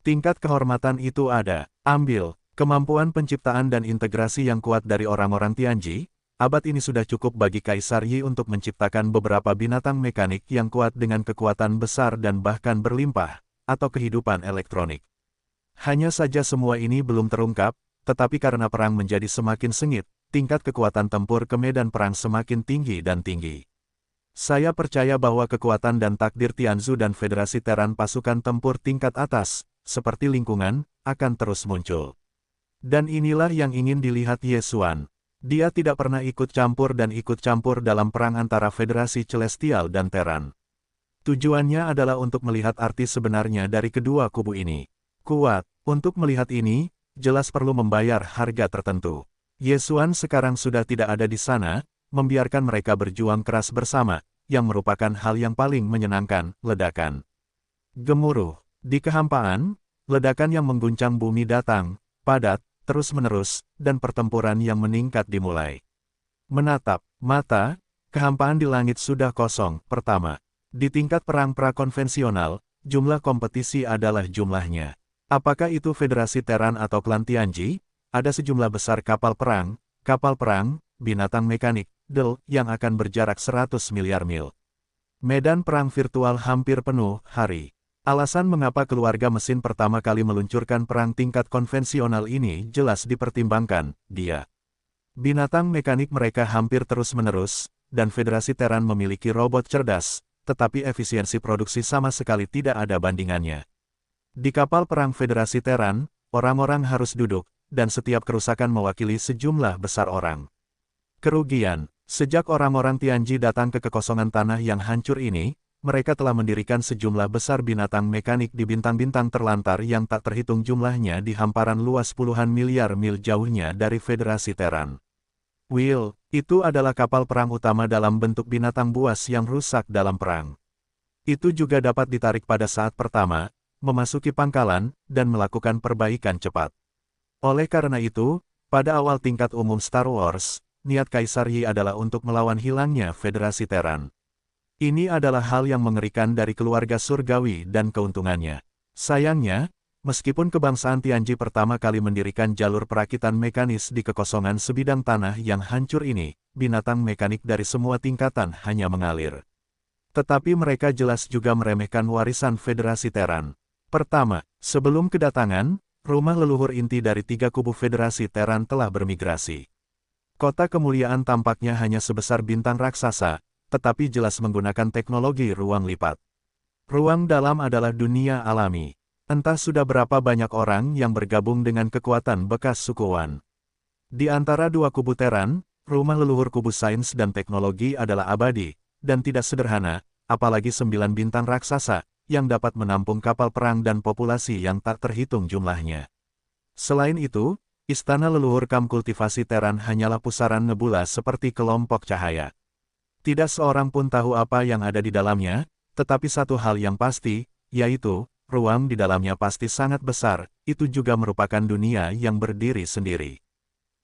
Tingkat kehormatan itu ada, ambil, kemampuan penciptaan dan integrasi yang kuat dari orang-orang Tianji. Abad ini sudah cukup bagi Kaisar Yi untuk menciptakan beberapa binatang mekanik yang kuat dengan kekuatan besar dan bahkan berlimpah, atau kehidupan elektronik. Hanya saja semua ini belum terungkap, tetapi karena perang menjadi semakin sengit, tingkat kekuatan tempur ke medan perang semakin tinggi dan tinggi. Saya percaya bahwa kekuatan dan takdir Tianzu dan Federasi Terran pasukan tempur tingkat atas, seperti lingkungan, akan terus muncul. Dan inilah yang ingin dilihat Ye Xuan. Dia tidak pernah ikut campur dalam perang antara Federasi Celestial dan Terran. Tujuannya adalah untuk melihat arti sebenarnya dari kedua kubu ini. Kuat, untuk melihat ini, jelas perlu membayar harga tertentu. Ye Xuan sekarang sudah tidak ada di sana, membiarkan mereka berjuang keras bersama, yang merupakan hal yang paling menyenangkan, ledakan. Gemuruh, di kehampaan, ledakan yang mengguncang bumi datang, padat, terus-menerus, dan pertempuran yang meningkat dimulai. Menatap mata, kehampaan di langit sudah kosong. Pertama, di tingkat perang prakonvensional, jumlah kompetisi adalah jumlahnya. Apakah itu Federasi Terran atau klan Tianji? Ada sejumlah besar kapal perang, binatang mekanik, yang akan berjarak 100 miliar mil. Medan perang virtual hampir penuh, hari. Alasan mengapa keluarga mesin pertama kali meluncurkan perang tingkat konvensional ini jelas dipertimbangkan, dia. Binatang mekanik mereka hampir terus-menerus, dan Federasi Terran memiliki robot cerdas, tetapi efisiensi produksi sama sekali tidak ada bandingannya. Di kapal perang Federasi Terran, orang-orang harus duduk, dan setiap kerusakan mewakili sejumlah besar orang. Kerugian, sejak orang-orang Tianji datang ke kekosongan tanah yang hancur ini, mereka telah mendirikan sejumlah besar binatang mekanik di bintang-bintang terlantar yang tak terhitung jumlahnya di hamparan luas puluhan miliar mil jauhnya dari Federasi Terran. Will, itu adalah kapal perang utama dalam bentuk binatang buas yang rusak dalam perang. Itu juga dapat ditarik pada saat pertama, memasuki pangkalan, dan melakukan perbaikan cepat. Oleh karena itu, pada awal tingkat umum Star Wars, niat Kaisar Yi adalah untuk melawan hilangnya Federasi Terran. Ini adalah hal yang mengerikan dari keluarga surgawi dan keuntungannya. Sayangnya, meskipun kebangsaan Tianji pertama kali mendirikan jalur perakitan mekanis di kekosongan sebidang tanah yang hancur ini, binatang mekanik dari semua tingkatan hanya mengalir. Tetapi mereka jelas juga meremehkan warisan Federasi Terran. Pertama, sebelum kedatangan, rumah leluhur inti dari 3 kubu Federasi Terran telah bermigrasi. Kota kemuliaan tampaknya hanya sebesar bintang raksasa, tetapi jelas menggunakan teknologi ruang lipat. Ruang dalam adalah dunia alami. Entah sudah berapa banyak orang yang bergabung dengan kekuatan bekas suku Wan. Di antara dua kubu Teran, rumah leluhur kubu sains dan teknologi adalah abadi, dan tidak sederhana, apalagi 9 bintang raksasa, yang dapat menampung kapal perang dan populasi yang tak terhitung jumlahnya. Selain itu, istana leluhur kam kultivasi Teran hanyalah pusaran nebula seperti kelompok cahaya. Tidak seorang pun tahu apa yang ada di dalamnya, tetapi satu hal yang pasti, yaitu, ruang di dalamnya pasti sangat besar, itu juga merupakan dunia yang berdiri sendiri.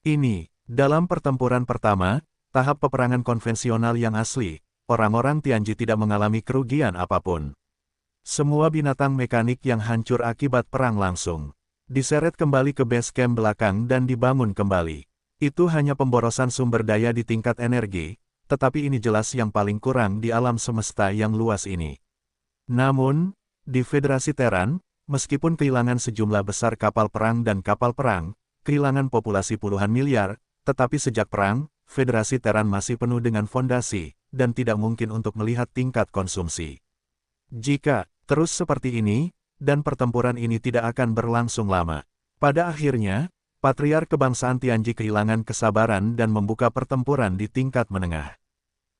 Ini, dalam pertempuran pertama, tahap peperangan konvensional yang asli, orang-orang Tianji tidak mengalami kerugian apapun. Semua binatang mekanik yang hancur akibat perang langsung diseret kembali ke base camp belakang dan dibangun kembali. Itu hanya pemborosan sumber daya di tingkat energi, tetapi ini jelas yang paling kurang di alam semesta yang luas ini. Namun, di Federasi Teran, meskipun kehilangan sejumlah besar kapal perang dan kapal perang, kehilangan populasi puluhan miliar, tetapi sejak perang, Federasi Teran masih penuh dengan fondasi, dan tidak mungkin untuk melihat tingkat konsumsi. Jika terus seperti ini, dan pertempuran ini tidak akan berlangsung lama. Pada akhirnya, Patriark Kebangsaan Tianji kehilangan kesabaran dan membuka pertempuran di tingkat menengah.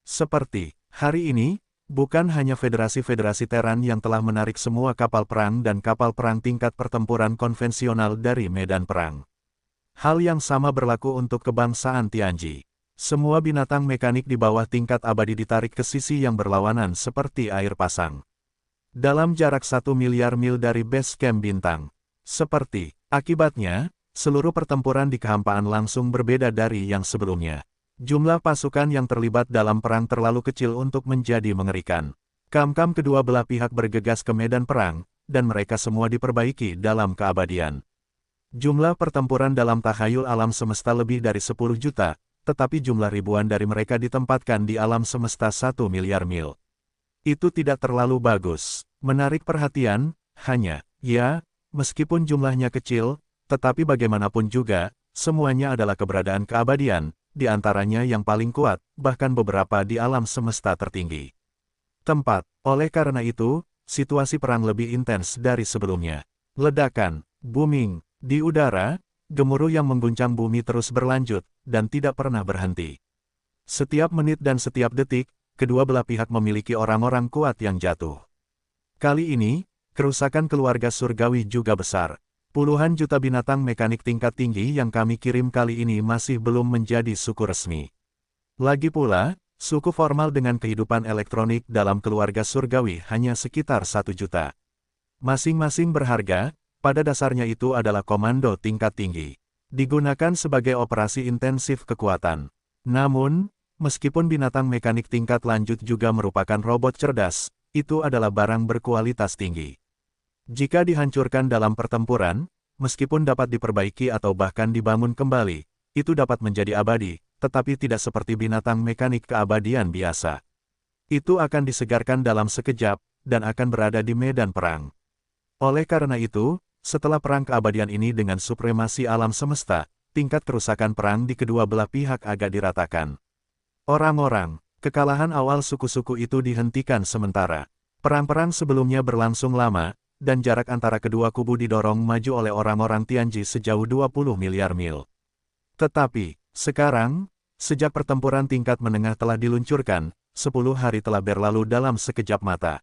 Seperti hari ini, bukan hanya federasi-federasi Teran yang telah menarik semua kapal perang dan kapal perang tingkat pertempuran konvensional dari medan perang. Hal yang sama berlaku untuk kebangsaan Tianji. Semua binatang mekanik di bawah tingkat abadi ditarik ke sisi yang berlawanan seperti air pasang. Dalam jarak 1 miliar mil dari base camp bintang. Akibatnya, seluruh pertempuran di kehampaan langsung berbeda dari yang sebelumnya. Jumlah pasukan yang terlibat dalam perang terlalu kecil untuk menjadi mengerikan. Kam-kam kedua belah pihak bergegas ke medan perang, dan mereka semua diperbaiki dalam keabadian. Jumlah pertempuran dalam takhayul alam semesta lebih dari 10 juta, tetapi jumlah ribuan dari mereka ditempatkan di alam semesta 1 miliar mil. Itu tidak terlalu bagus. Menarik perhatian, hanya, ya, meskipun jumlahnya kecil, tetapi bagaimanapun juga, semuanya adalah keberadaan keabadian, di antaranya yang paling kuat, bahkan beberapa di alam semesta tertinggi. Oleh karena itu, situasi perang lebih intens dari sebelumnya. Ledakan, booming, di udara, gemuruh yang mengguncang bumi terus berlanjut, dan tidak pernah berhenti. Setiap menit dan setiap detik, kedua belah pihak memiliki orang-orang kuat yang jatuh. Kali ini, kerusakan keluarga surgawi juga besar. Puluhan juta binatang mekanik tingkat tinggi yang kami kirim kali ini masih belum menjadi suku resmi. Lagi pula, suku formal dengan kehidupan elektronik dalam keluarga surgawi hanya sekitar 1 juta. Masing-masing berharga, pada dasarnya itu adalah komando tingkat tinggi. Digunakan sebagai operasi intensif kekuatan. Namun, meskipun binatang mekanik tingkat lanjut juga merupakan robot cerdas, itu adalah barang berkualitas tinggi. Jika dihancurkan dalam pertempuran, meskipun dapat diperbaiki atau bahkan dibangun kembali, itu dapat menjadi abadi, tetapi tidak seperti binatang mekanik keabadian biasa. Itu akan disegarkan dalam sekejap, dan akan berada di medan perang. Oleh karena itu, setelah perang keabadian ini dengan supremasi alam semesta, tingkat kerusakan perang di kedua belah pihak agak diratakan. Kekalahan awal suku-suku itu dihentikan sementara. Perang-perang sebelumnya berlangsung lama, dan jarak antara kedua kubu didorong maju oleh orang-orang Tianji sejauh 20 miliar mil. Tetapi, sekarang, sejak pertempuran tingkat menengah telah diluncurkan, 10 hari telah berlalu dalam sekejap mata.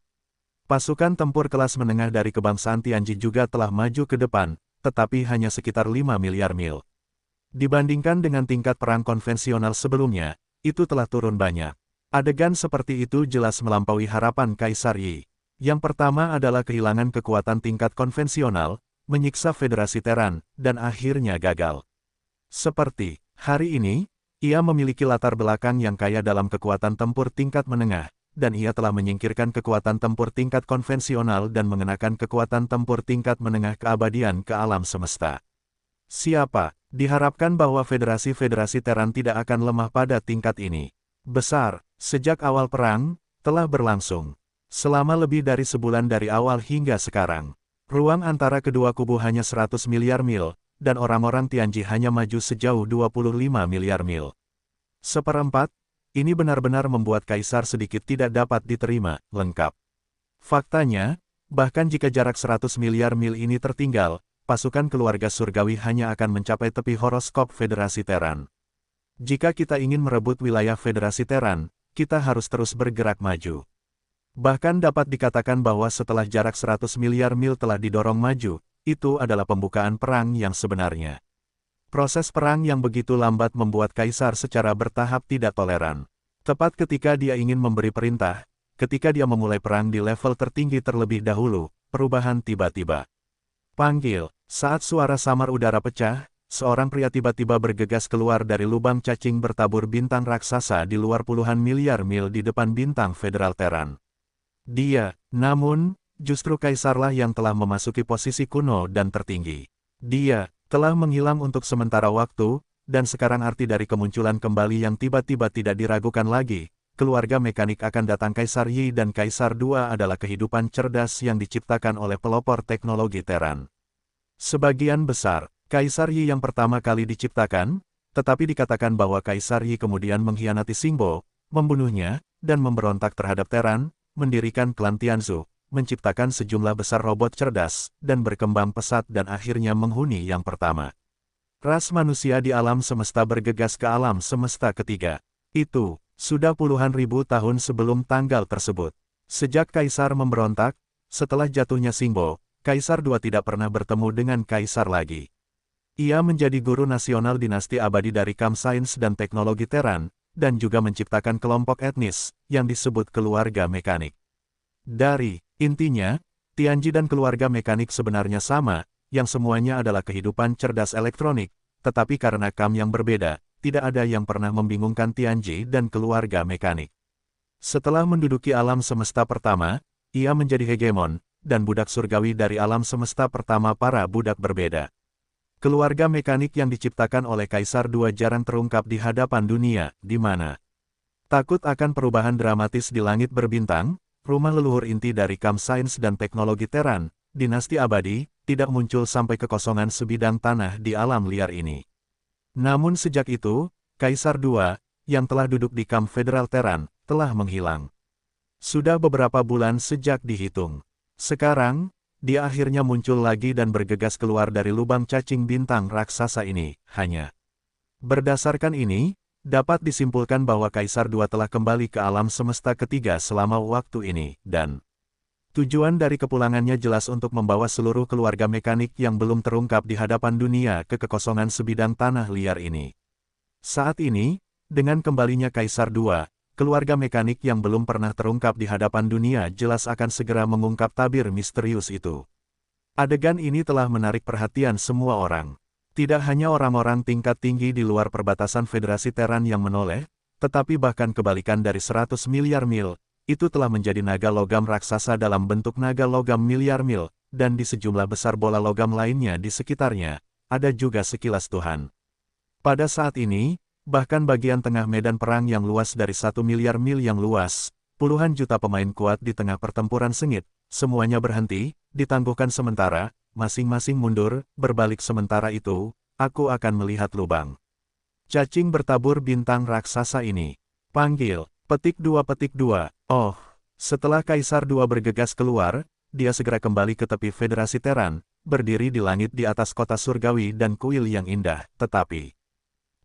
Pasukan tempur kelas menengah dari kebangsaan Tianji juga telah maju ke depan, tetapi hanya sekitar 5 miliar mil. Dibandingkan dengan tingkat perang konvensional sebelumnya, itu telah turun banyak. Adegan seperti itu jelas melampaui harapan Kaisar Yi. Yang pertama adalah kehilangan kekuatan tingkat konvensional, menyiksa Federasi Teran, dan akhirnya gagal. Seperti hari ini, ia memiliki latar belakang yang kaya dalam kekuatan tempur tingkat menengah, dan ia telah menyingkirkan kekuatan tempur tingkat konvensional dan mengenakan kekuatan tempur tingkat menengah keabadian ke alam semesta. Diharapkan bahwa federasi-federasi Teran tidak akan lemah pada tingkat ini. Besar, sejak awal perang, telah berlangsung. Selama lebih dari sebulan dari awal hingga sekarang. Ruang antara kedua kubu hanya 100 miliar mil, dan orang-orang Tianji hanya maju sejauh 25 miliar mil. Seperempat, ini benar-benar membuat Kaisar sedikit tidak dapat diterima, lengkap. Faktanya, bahkan jika jarak 100 miliar mil ini tertinggal, pasukan keluarga surgawi hanya akan mencapai tepi horoskop Federasi Terran. Jika kita ingin merebut wilayah Federasi Terran, kita harus terus bergerak maju. Bahkan dapat dikatakan bahwa setelah jarak 100 miliar mil telah didorong maju, itu adalah pembukaan perang yang sebenarnya. Proses perang yang begitu lambat membuat kaisar secara bertahap tidak toleran. Tepat ketika dia ingin memberi perintah, ketika dia memulai perang di level tertinggi terlebih dahulu, perubahan tiba-tiba. Panggil, saat suara samar udara pecah, seorang pria tiba-tiba bergegas keluar dari lubang cacing bertabur bintang raksasa di luar puluhan miliar mil di depan bintang Federal Terran. Dia, namun, justru kaisarlah yang telah memasuki posisi kuno dan tertinggi. Dia telah menghilang untuk sementara waktu, dan sekarang arti dari kemunculan kembali yang tiba-tiba tidak diragukan lagi. Keluarga mekanik akan datang. Kaisar Yi dan Kaisar II adalah kehidupan cerdas yang diciptakan oleh pelopor teknologi Terran. Sebagian besar, Kaisar Yi yang pertama kali diciptakan, tetapi dikatakan bahwa Kaisar Yi kemudian mengkhianati Xingbo, membunuhnya, dan memberontak terhadap Terran, mendirikan klan Tianzhu, menciptakan sejumlah besar robot cerdas, dan berkembang pesat dan akhirnya menghuni yang pertama. Ras manusia di alam semesta bergegas ke alam semesta ketiga. Itu sudah puluhan ribu tahun sebelum tanggal tersebut. Sejak Kaisar memberontak, setelah jatuhnya Xingbo, Kaisar II tidak pernah bertemu dengan Kaisar lagi. Ia menjadi guru nasional dinasti abadi dari Kam Sains dan Teknologi Terran, dan juga menciptakan kelompok etnis, yang disebut keluarga mekanik. Dari intinya, Tianji dan keluarga mekanik sebenarnya sama, yang semuanya adalah kehidupan cerdas elektronik, tetapi karena Kam yang berbeda, tidak ada yang pernah membingungkan Tianji dan keluarga mekanik. Setelah menduduki alam semesta pertama, ia menjadi hegemon, dan budak surgawi dari alam semesta pertama. Para budak berbeda. Keluarga mekanik yang diciptakan oleh Kaisar II jarang terungkap di hadapan dunia, di mana takut akan perubahan dramatis di langit berbintang, rumah leluhur inti dari Kam Sains dan Teknologi Terran, dinasti abadi, tidak muncul sampai kekosongan sebidang tanah di alam liar ini. Namun sejak itu, Kaisar II, yang telah duduk di Kam Federal Terran, telah menghilang. Sudah beberapa bulan sejak dihitung. Sekarang, dia akhirnya muncul lagi dan bergegas keluar dari lubang cacing bintang raksasa ini, hanya. Berdasarkan ini, dapat disimpulkan bahwa Kaisar II telah kembali ke alam semesta ketiga selama waktu ini, dan tujuan dari kepulangannya jelas untuk membawa seluruh keluarga mekanik yang belum terungkap di hadapan dunia ke kekosongan sebidang tanah liar ini. Saat ini, dengan kembalinya Kaisar II, keluarga mekanik yang belum pernah terungkap di hadapan dunia jelas akan segera mengungkap tabir misterius itu. Adegan ini telah menarik perhatian semua orang. Tidak hanya orang-orang tingkat tinggi di luar perbatasan Federasi Terran yang menoleh, tetapi bahkan kebalikan dari 100 miliar mil, itu telah menjadi naga logam raksasa dalam bentuk naga logam miliar mil, dan di sejumlah besar bola logam lainnya di sekitarnya, ada juga sekilas Tuhan. Pada saat ini, bahkan bagian tengah medan perang yang luas dari 1 miliar mil yang luas, puluhan juta pemain kuat di tengah pertempuran sengit, semuanya berhenti, ditangguhkan sementara, masing-masing mundur, berbalik. Sementara itu, aku akan melihat lubang cacing bertabur bintang raksasa ini. Panggil, petik 2. Oh, setelah Kaisar II bergegas keluar, dia segera kembali ke tepi Federasi Terran, berdiri di langit di atas kota surgawi dan kuil yang indah, tetapi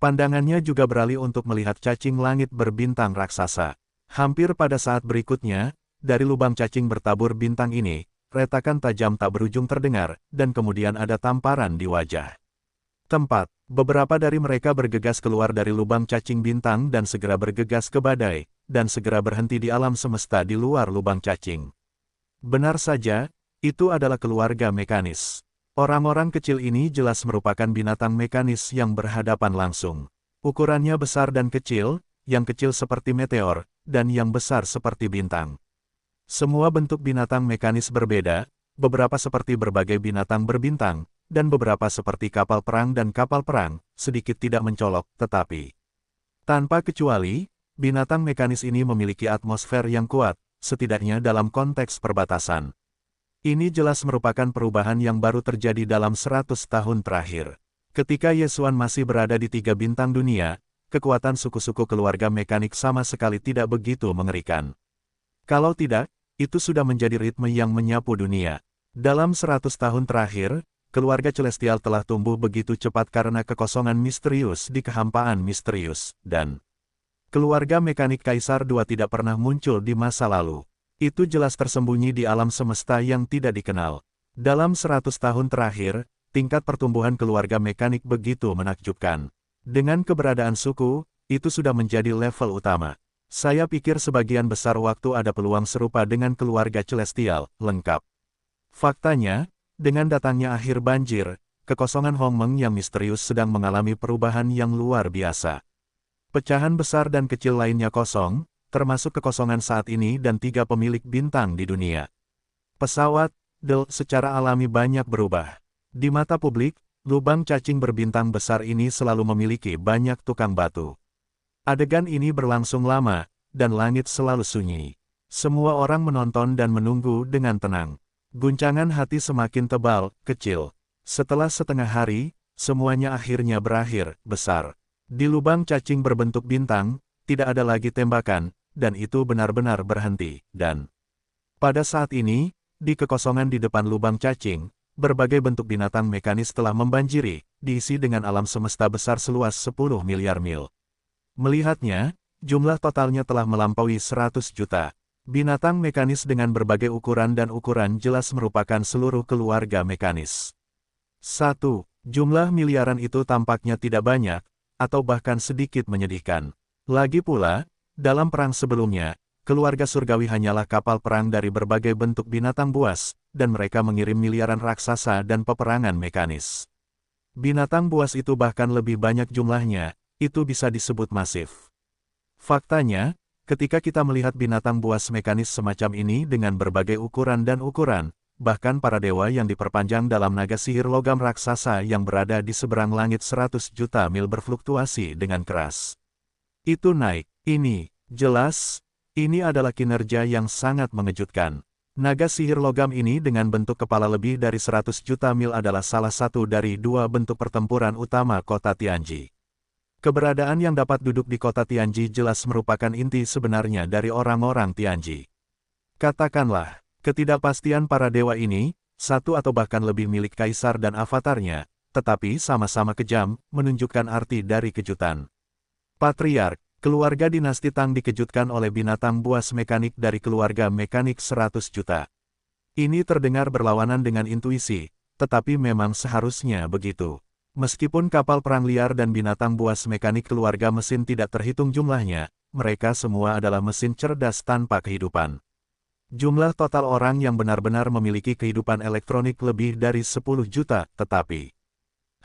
pandangannya juga beralih untuk melihat cacing langit berbintang raksasa. Hampir pada saat berikutnya, dari lubang cacing bertabur bintang ini, retakan tajam tak berujung terdengar, dan kemudian ada tamparan di wajah tempat. Beberapa dari mereka bergegas keluar dari lubang cacing bintang dan segera bergegas ke badai, dan segera berhenti di alam semesta di luar lubang cacing. Benar saja, itu adalah keluarga mekanis. Orang-orang kecil ini jelas merupakan binatang mekanis yang berhadapan langsung. Ukurannya besar dan kecil, yang kecil seperti meteor, dan yang besar seperti bintang. Semua bentuk binatang mekanis berbeda, beberapa seperti berbagai binatang berbintang, dan beberapa seperti kapal perang dan kapal perang, sedikit tidak mencolok, tetapi tanpa kecuali, binatang mekanis ini memiliki atmosfer yang kuat, setidaknya dalam konteks perbatasan. Ini jelas merupakan perubahan yang baru terjadi dalam 100 tahun terakhir. Ketika Yesuan masih berada di 3 bintang dunia, kekuatan suku-suku keluarga mekanik sama sekali tidak begitu mengerikan. Kalau tidak, itu sudah menjadi ritme yang menyapu dunia. Dalam 100 tahun terakhir, keluarga Celestial telah tumbuh begitu cepat karena kekosongan misterius di kehampaan misterius, dan keluarga mekanik Kaisar II tidak pernah muncul di masa lalu. Itu jelas tersembunyi di alam semesta yang tidak dikenal. Dalam 100 tahun terakhir, tingkat pertumbuhan keluarga mekanik begitu menakjubkan. Dengan keberadaan suku, itu sudah menjadi level utama. Saya pikir sebagian besar waktu ada peluang serupa dengan keluarga Celestial, lengkap. Faktanya, dengan datangnya akhir banjir, kekosongan Hongmeng yang misterius sedang mengalami perubahan yang luar biasa. Pecahan besar dan kecil lainnya kosong, termasuk kekosongan saat ini dan 3 pemilik bintang di dunia. Pesawat, secara alami banyak berubah. Di mata publik, lubang cacing berbintang besar ini selalu memiliki banyak tukang batu. Adegan ini berlangsung lama, dan langit selalu sunyi. Semua orang menonton dan menunggu dengan tenang. Guncangan hati semakin tebal, kecil. Setelah setengah hari, semuanya akhirnya berakhir, besar. Di lubang cacing berbentuk bintang, tidak ada lagi tembakan, dan itu benar-benar berhenti, dan pada saat ini, di kekosongan di depan lubang cacing, berbagai bentuk binatang mekanis telah membanjiri, diisi dengan alam semesta besar seluas 10 miliar mil. Melihatnya, jumlah totalnya telah melampaui 100 juta. Binatang mekanis dengan berbagai ukuran dan ukuran jelas merupakan seluruh keluarga mekanis. 1. Jumlah miliaran itu tampaknya tidak banyak, atau bahkan sedikit menyedihkan. Lagi pula, dalam perang sebelumnya, keluarga surgawi hanyalah kapal perang dari berbagai bentuk binatang buas, dan mereka mengirim miliaran raksasa dan peperangan mekanis. Binatang buas itu bahkan lebih banyak jumlahnya, itu bisa disebut masif. Faktanya, ketika kita melihat binatang buas mekanis semacam ini dengan berbagai ukuran dan ukuran, bahkan para dewa yang diperpanjang dalam naga sihir logam raksasa yang berada di seberang langit 100 juta mil berfluktuasi dengan keras. Itu naik, ini, jelas, ini adalah kinerja yang sangat mengejutkan. Naga sihir logam ini dengan bentuk kepala lebih dari 100 juta mil adalah salah satu dari 2 bentuk pertempuran utama kota Tianji. Keberadaan yang dapat duduk di kota Tianji jelas merupakan inti sebenarnya dari orang-orang Tianji. Katakanlah, ketidakpastian para dewa ini, satu atau bahkan lebih milik kaisar dan avatarnya, tetapi sama-sama kejam, menunjukkan arti dari kejutan. Patriark, keluarga dinasti Tang dikejutkan oleh binatang buas mekanik dari keluarga mekanik 100 juta. Ini terdengar berlawanan dengan intuisi, tetapi memang seharusnya begitu. Meskipun kapal perang liar dan binatang buas mekanik keluarga mesin tidak terhitung jumlahnya, mereka semua adalah mesin cerdas tanpa kehidupan. Jumlah total orang yang benar-benar memiliki kehidupan elektronik lebih dari 10 juta, tetapi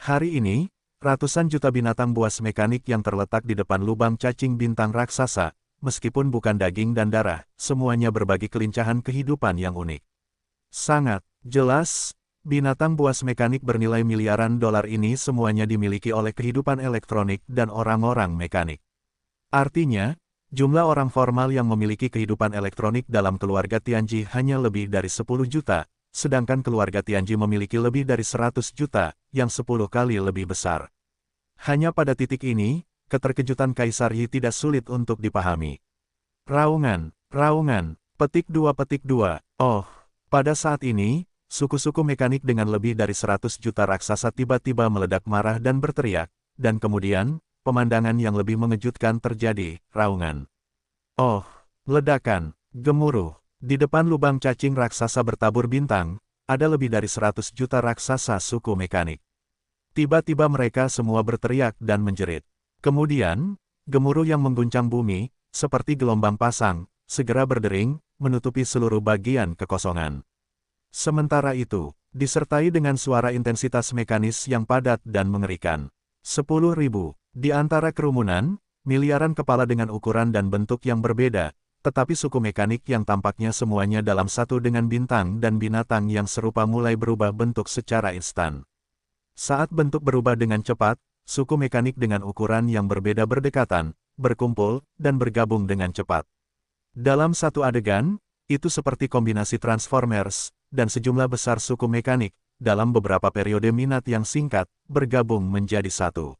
hari ini, ratusan juta binatang buas mekanik yang terletak di depan lubang cacing bintang raksasa, meskipun bukan daging dan darah, semuanya berbagi kelincahan kehidupan yang unik. Sangat jelas, binatang buas mekanik bernilai miliaran dolar ini semuanya dimiliki oleh kehidupan elektronik dan orang-orang mekanik. Artinya, jumlah orang formal yang memiliki kehidupan elektronik dalam keluarga Tianji hanya lebih dari 10 juta, sedangkan keluarga Tianji memiliki lebih dari 100 juta, yang 10 kali lebih besar. Hanya pada titik ini, keterkejutan Kaisar Yi tidak sulit untuk dipahami. Raungan, petik 2. Oh, pada saat ini, suku-suku mekanik dengan lebih dari 100 juta raksasa tiba-tiba meledak marah dan berteriak, dan kemudian, pemandangan yang lebih mengejutkan terjadi, raungan. Oh, ledakan, gemuruh. Di depan lubang cacing raksasa bertabur bintang, ada lebih dari 100 juta raksasa suku mekanik. Tiba-tiba mereka semua berteriak dan menjerit. Kemudian, gemuruh yang mengguncang bumi, seperti gelombang pasang, segera berdering, menutupi seluruh bagian kekosongan. Sementara itu, disertai dengan suara intensitas mekanis yang padat dan mengerikan. 10.000, di antara kerumunan, miliaran kepala dengan ukuran dan bentuk yang berbeda, tetapi suku mekanik yang tampaknya semuanya dalam satu dengan bintang dan binatang yang serupa mulai berubah bentuk secara instan. Saat bentuk berubah dengan cepat, suku mekanik dengan ukuran yang berbeda berdekatan, berkumpul, dan bergabung dengan cepat. Dalam satu adegan, itu seperti kombinasi Transformers, dan sejumlah besar suku mekanik, dalam beberapa periode minat yang singkat, bergabung menjadi satu.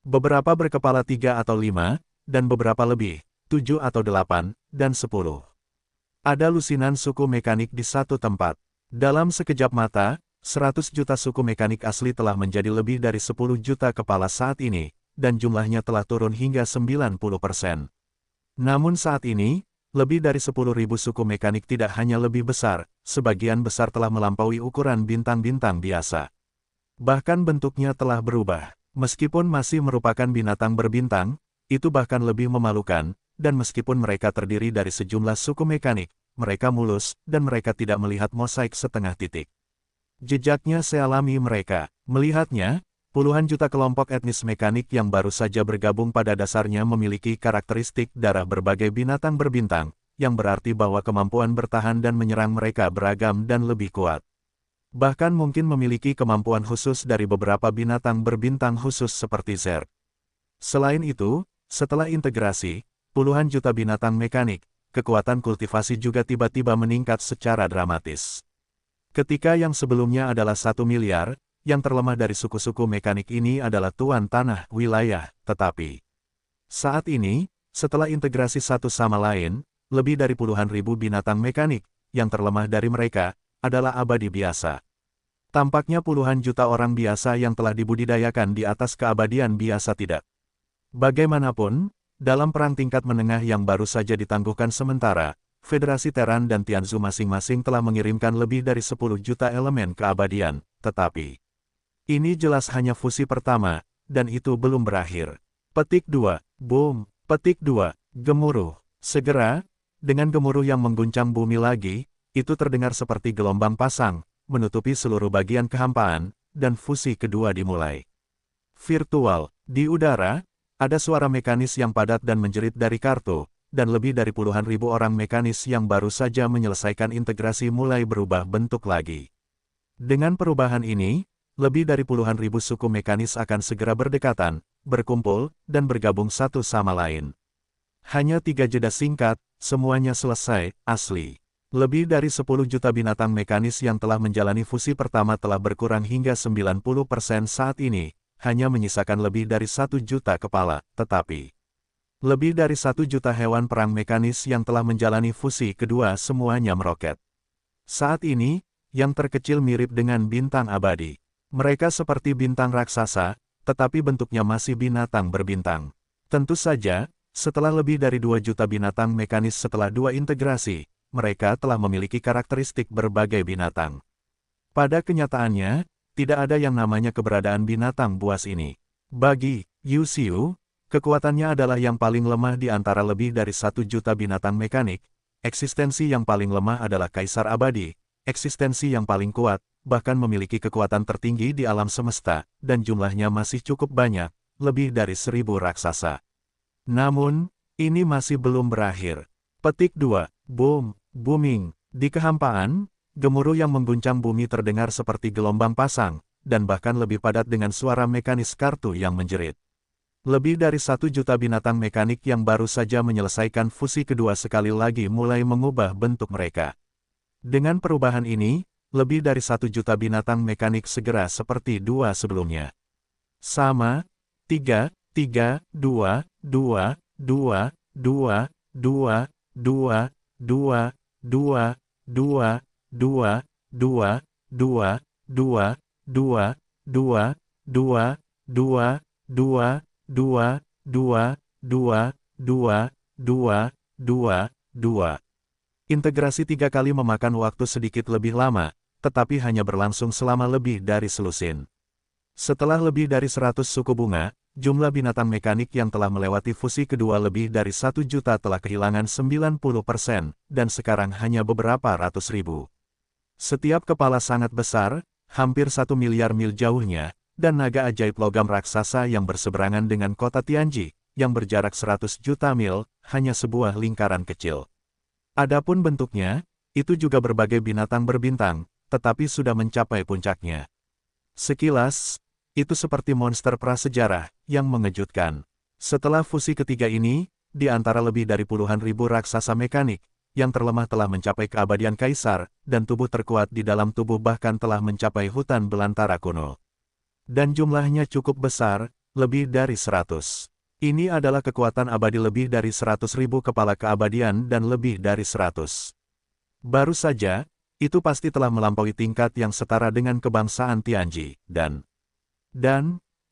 Beberapa berkepala 3 atau 5, dan beberapa lebih, 7 atau 8, dan 10. Ada lusinan suku mekanik di satu tempat. Dalam sekejap mata, 100 juta suku mekanik asli telah menjadi lebih dari 10 juta kepala saat ini, dan jumlahnya telah turun hingga 90%. Namun saat ini, lebih dari 10.000 suku mekanik tidak hanya lebih besar, sebagian besar telah melampaui ukuran bintang-bintang biasa. Bahkan bentuknya telah berubah. Meskipun masih merupakan binatang berbintang, itu bahkan lebih memalukan, dan meskipun mereka terdiri dari sejumlah suku mekanik, mereka mulus, dan mereka tidak melihat mosaik setengah titik. Jejaknya sealami mereka. Melihatnya, puluhan juta kelompok etnis mekanik yang baru saja bergabung pada dasarnya memiliki karakteristik darah berbagai binatang berbintang, yang berarti bahwa kemampuan bertahan dan menyerang mereka beragam dan lebih kuat. Bahkan mungkin memiliki kemampuan khusus dari beberapa binatang berbintang khusus seperti Zerg. Selain itu, setelah integrasi, puluhan juta binatang mekanik, kekuatan kultivasi juga tiba-tiba meningkat secara dramatis. Ketika yang sebelumnya adalah 1 miliar, yang terlemah dari suku-suku mekanik ini adalah tuan tanah wilayah, tetapi saat ini, setelah integrasi satu sama lain, lebih dari puluhan ribu binatang mekanik, yang terlemah dari mereka, adalah abadi biasa. Tampaknya puluhan juta orang biasa yang telah dibudidayakan di atas keabadian biasa tidak. Bagaimanapun, dalam perang tingkat menengah yang baru saja ditangguhkan sementara, Federasi Terran dan Tianzu masing-masing telah mengirimkan lebih dari 10 juta elemen keabadian, tetapi ini jelas hanya fusi pertama, dan itu belum berakhir. Petik 2, boom, petik 2, gemuruh. Segera, dengan gemuruh yang mengguncang bumi lagi, itu terdengar seperti gelombang pasang, menutupi seluruh bagian kehampaan, dan fusi kedua dimulai. Virtual, di udara, ada suara mekanis yang padat dan menjerit dari kartu, dan lebih dari puluhan ribu orang mekanis yang baru saja menyelesaikan integrasi mulai berubah bentuk lagi. Dengan perubahan ini, lebih dari puluhan ribu suku mekanis akan segera berdekatan, berkumpul, dan bergabung satu sama lain. Hanya 3 jeda singkat, semuanya selesai, asli. Lebih dari 10 juta binatang mekanis yang telah menjalani fusi pertama telah berkurang hingga 90% saat ini, hanya menyisakan lebih dari 1 juta kepala, tetapi lebih dari 1 juta hewan perang mekanis yang telah menjalani fusi kedua semuanya meroket. Saat ini, yang terkecil mirip dengan bintang abadi. Mereka seperti bintang raksasa, tetapi bentuknya masih binatang berbintang. Tentu saja, setelah lebih dari 2 juta binatang mekanis setelah 2 integrasi, mereka telah memiliki karakteristik berbagai binatang. Pada kenyataannya, tidak ada yang namanya keberadaan binatang buas ini. Bagi Yu Xiu, kekuatannya adalah yang paling lemah di antara lebih dari 1 juta binatang mekanik. Eksistensi yang paling lemah adalah Kaisar Abadi, eksistensi yang paling kuat, bahkan memiliki kekuatan tertinggi di alam semesta, dan jumlahnya masih cukup banyak, lebih dari 1000 raksasa. Namun, ini masih belum berakhir. Petik 2, boom, booming. Di kehampaan, gemuruh yang mengguncang bumi terdengar seperti gelombang pasang, dan bahkan lebih padat dengan suara mekanis kartu yang menjerit. Lebih dari 1 juta binatang mekanik yang baru saja menyelesaikan fusi kedua sekali lagi mulai mengubah bentuk mereka. Dengan perubahan ini, lebih dari 1 juta binatang mekanik segera seperti dua sebelumnya. Sama, 3, 3, 2, 2, 2, 2, 2, 2, 2, 2, 2, 2, 2, 2, 2, 2, 2, 2, 2, 2, 2, 2, 2, 2, 2, 2, 2. Integrasi 3 kali memakan waktu sedikit lebih lama, tetapi hanya berlangsung selama lebih dari selusin. Setelah lebih dari 100 suku bunga, jumlah binatang mekanik yang telah melewati fusi kedua lebih dari 1 juta telah kehilangan 90%, dan sekarang hanya beberapa ratus ribu. Setiap kepala sangat besar, hampir 1 miliar mil jauhnya, dan naga ajaib logam raksasa yang berseberangan dengan kota Tianji, yang berjarak 100 juta mil, hanya sebuah lingkaran kecil. Adapun bentuknya, itu juga berbagai binatang berbintang, tetapi sudah mencapai puncaknya. Sekilas, itu seperti monster prasejarah, yang mengejutkan. Setelah fusi ketiga ini, di antara lebih dari puluhan ribu raksasa mekanik, yang terlemah telah mencapai keabadian kaisar, dan tubuh terkuat di dalam tubuh bahkan telah mencapai hutan belantara kuno. Dan jumlahnya cukup besar, lebih dari 100. Ini adalah kekuatan abadi lebih dari 100.000 kepala keabadian dan lebih dari 100 Baru saja, itu pasti telah melampaui tingkat yang setara dengan kebangsaan Tianji, dan,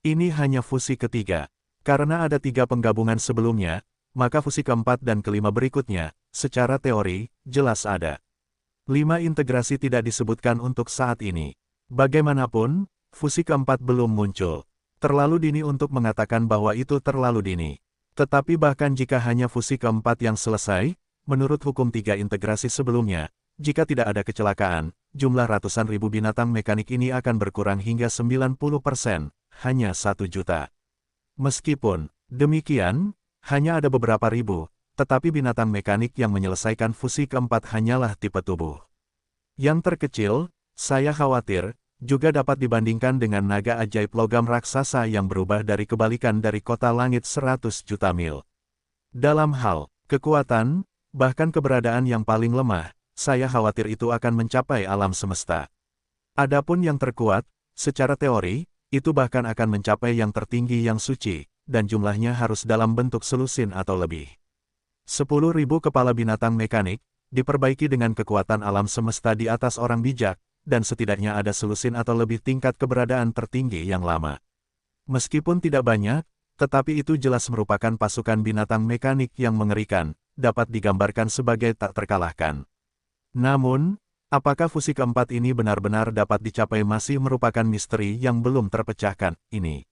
ini hanya fusi ketiga. Karena ada 3 penggabungan sebelumnya, maka fusi keempat dan kelima berikutnya, secara teori, jelas ada. 5 integrasi tidak disebutkan untuk saat ini. Bagaimanapun, fusi keempat belum muncul. Terlalu dini untuk mengatakan bahwa itu terlalu dini. Tetapi bahkan jika hanya fusi keempat yang selesai, menurut hukum 3 integrasi sebelumnya, jika tidak ada kecelakaan, jumlah ratusan ribu binatang mekanik ini akan berkurang hingga 90%, hanya 1 juta. Meskipun demikian, hanya ada beberapa ribu, tetapi binatang mekanik yang menyelesaikan fusi keempat hanyalah tipe tubuh yang terkecil. Saya khawatir, juga dapat dibandingkan dengan naga ajaib logam raksasa yang berubah dari kebalikan dari kota langit 100 juta mil. Dalam hal kekuatan, bahkan keberadaan yang paling lemah, saya khawatir itu akan mencapai alam semesta. Adapun yang terkuat, secara teori, itu bahkan akan mencapai yang tertinggi yang suci, dan jumlahnya harus dalam bentuk selusin atau lebih. 10.000 kepala binatang mekanik, diperbaiki dengan kekuatan alam semesta di atas orang bijak, dan setidaknya ada selusin atau lebih tingkat keberadaan tertinggi yang lama. Meskipun tidak banyak, tetapi itu jelas merupakan pasukan binatang mekanik yang mengerikan, dapat digambarkan sebagai tak terkalahkan. Namun, apakah fusi keempat ini benar-benar dapat dicapai masih merupakan misteri yang belum terpecahkan, ini.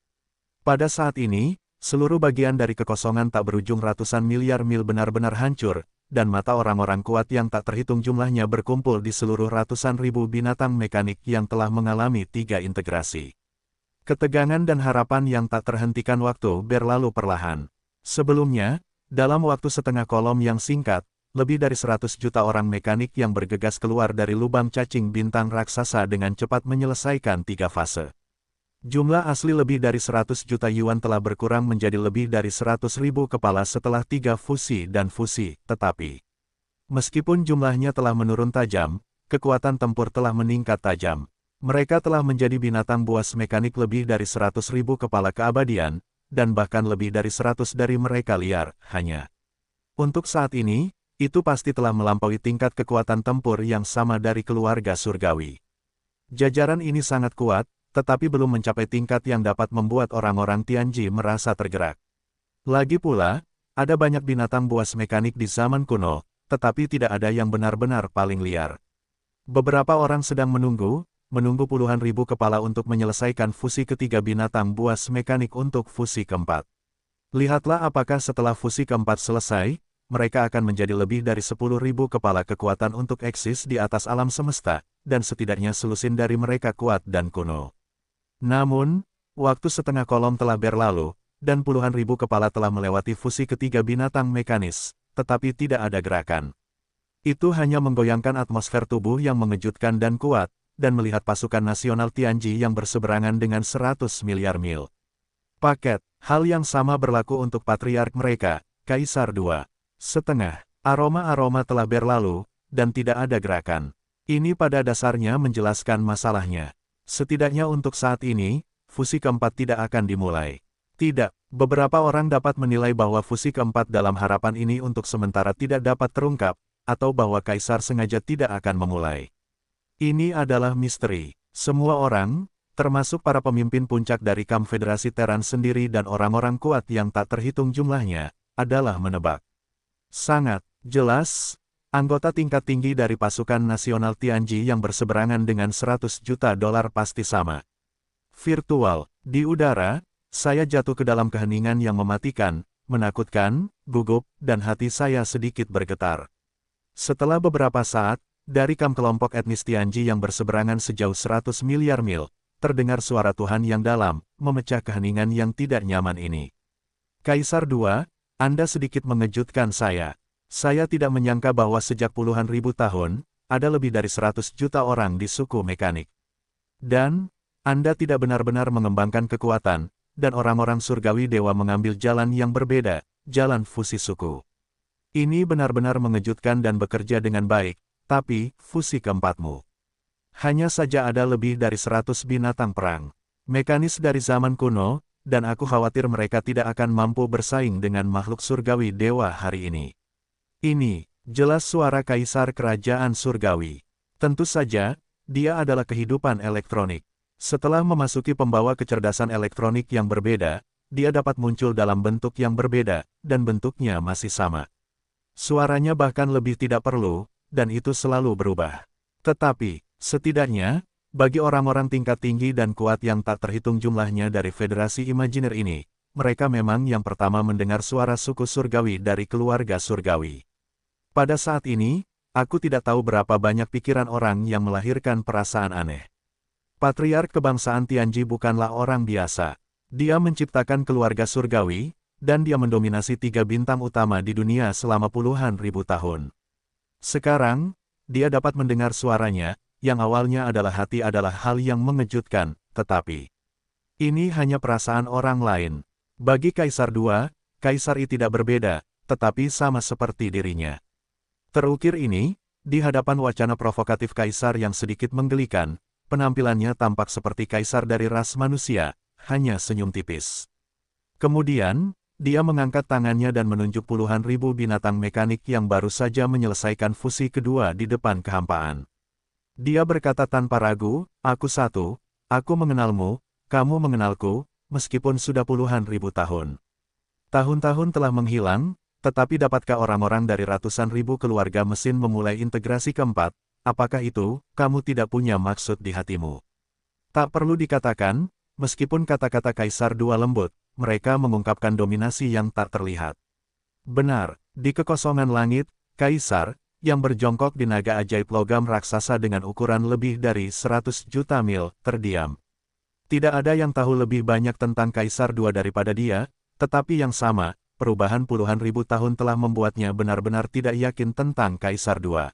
Pada saat ini, seluruh bagian dari kekosongan tak berujung ratusan miliar mil benar-benar hancur, dan mata orang-orang kuat yang tak terhitung jumlahnya berkumpul di seluruh ratusan ribu binatang mekanik yang telah mengalami 3 integrasi. Ketegangan dan harapan yang tak terhentikan waktu berlalu perlahan. Sebelumnya, dalam waktu setengah kolom yang singkat, lebih dari 100 juta orang mekanik yang bergegas keluar dari lubang cacing bintang raksasa dengan cepat menyelesaikan 3 fase. Jumlah asli lebih dari 100 juta yuan telah berkurang menjadi lebih dari 100.000 kepala setelah 3 fusi dan fusi, tetapi meskipun jumlahnya telah menurun tajam, kekuatan tempur telah meningkat tajam. Mereka telah menjadi binatang buas mekanik lebih dari 100.000 kepala keabadian, dan bahkan lebih dari 100 dari mereka liar, hanya. Untuk saat ini, itu pasti telah melampaui tingkat kekuatan tempur yang sama dari keluarga surgawi. Jajaran ini sangat kuat, tetapi belum mencapai tingkat yang dapat membuat orang-orang Tianji merasa tergerak. Lagi pula, ada banyak binatang buas mekanik di zaman kuno, tetapi tidak ada yang benar-benar paling liar. Beberapa orang sedang menunggu puluhan ribu kepala untuk menyelesaikan fusi ketiga binatang buas mekanik untuk fusi keempat. Lihatlah apakah setelah fusi keempat selesai, mereka akan menjadi lebih dari 10.000 kepala kekuatan untuk eksis di atas alam semesta, dan setidaknya selusin dari mereka kuat dan kuno. Namun, waktu setengah kolom telah berlalu, dan puluhan ribu kepala telah melewati fusi ketiga binatang mekanis, tetapi tidak ada gerakan. Itu hanya menggoyangkan atmosfer tubuh yang mengejutkan dan kuat, dan melihat pasukan nasional Tianji yang berseberangan dengan 100 miliar mil. Paket, hal yang sama berlaku untuk patriark mereka, Kaisar II. Setengah, aroma-aroma telah berlalu, dan tidak ada gerakan. Ini pada dasarnya menjelaskan masalahnya. Setidaknya untuk saat ini, fusi keempat tidak akan dimulai. Tidak, beberapa orang dapat menilai bahwa fusi keempat dalam harapan ini untuk sementara tidak dapat terungkap, atau bahwa Kaisar sengaja tidak akan memulai. Ini adalah misteri. Semua orang, termasuk para pemimpin puncak dari Konfederasi Teran sendiri dan orang-orang kuat yang tak terhitung jumlahnya, adalah menebak. Sangat jelas, anggota tingkat tinggi dari pasukan nasional Tianji yang berseberangan dengan 100 juta dolar pasti sama. Virtual, di udara, saya jatuh ke dalam keheningan yang mematikan, menakutkan, gugup, dan hati saya sedikit bergetar. Setelah beberapa saat, dari kelompok etnis Tianji yang berseberangan sejauh 100 miliar mil, terdengar suara Tuhan yang dalam, memecah keheningan yang tidak nyaman ini. Kaisar II, Anda sedikit mengejutkan saya. Saya tidak menyangka bahwa sejak puluhan ribu tahun, ada lebih dari 100 juta orang di suku mekanik. Dan, Anda tidak benar-benar mengembangkan kekuatan, dan orang-orang surgawi dewa mengambil jalan yang berbeda, jalan fusi suku. Ini benar-benar mengejutkan dan bekerja dengan baik, tapi, fusi keempatmu. Hanya saja ada lebih dari 100 binatang perang. Mekanis dari zaman kuno, dan aku khawatir mereka tidak akan mampu bersaing dengan makhluk surgawi dewa hari ini. Ini, Jelas suara kaisar kerajaan surgawi. Tentu saja, dia adalah kehidupan elektronik. Setelah memasuki pembawa kecerdasan elektronik yang berbeda, dia dapat muncul dalam bentuk yang berbeda, dan bentuknya masih sama. Suaranya bahkan lebih tidak perlu, dan itu selalu berubah. Tetapi, setidaknya, bagi orang-orang tingkat tinggi dan kuat yang tak terhitung jumlahnya dari Federasi Imajiner ini, mereka memang yang pertama mendengar suara suku surgawi dari keluarga surgawi. Pada saat ini, aku tidak tahu berapa banyak pikiran orang yang melahirkan perasaan aneh. Patriark kebangsaan Tianji bukanlah orang biasa. Dia menciptakan keluarga surgawi, dan dia mendominasi 3 bintang utama di dunia selama puluhan ribu tahun. Sekarang, dia dapat mendengar suaranya, yang awalnya adalah hati adalah hal yang mengejutkan, tetapi ini hanya perasaan orang lain. Bagi Kaisar II, Kaisar I tidak berbeda, tetapi sama seperti dirinya. Terukir ini, di hadapan wacana provokatif Kaisar yang sedikit menggelikan, penampilannya tampak seperti kaisar dari ras manusia, hanya senyum tipis. Kemudian, dia mengangkat tangannya dan menunjuk puluhan ribu binatang mekanik yang baru saja menyelesaikan fusi kedua di depan kehampaan. Dia berkata tanpa ragu, "Aku satu, aku mengenalmu, kamu mengenalku, meskipun sudah puluhan ribu tahun. Tahun-tahun telah menghilang, tetapi dapatkah orang-orang dari ratusan ribu keluarga mesin memulai integrasi keempat? Apakah itu, kamu tidak punya maksud di hatimu?" Tak perlu dikatakan, meskipun kata-kata Kaisar II lembut, mereka mengungkapkan dominasi yang tak terlihat. Benar, di kekosongan langit, Kaisar, yang berjongkok di naga ajaib logam raksasa dengan ukuran lebih dari 100 juta mil, terdiam. Tidak ada yang tahu lebih banyak tentang Kaisar II daripada dia, tetapi yang sama, perubahan puluhan ribu tahun telah membuatnya benar-benar tidak yakin tentang Kaisar II.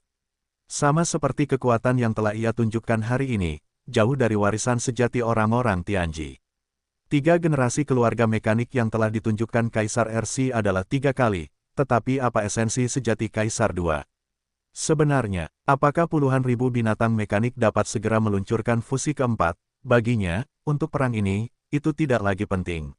Sama seperti kekuatan yang telah ia tunjukkan hari ini, jauh dari warisan sejati orang-orang Tianji. 3 generasi keluarga mekanik yang telah ditunjukkan Kaisar RC adalah 3 kali, tetapi apa esensi sejati Kaisar II? Sebenarnya, apakah puluhan ribu binatang mekanik dapat segera meluncurkan fusi keempat? Baginya, untuk perang ini, itu tidak lagi penting.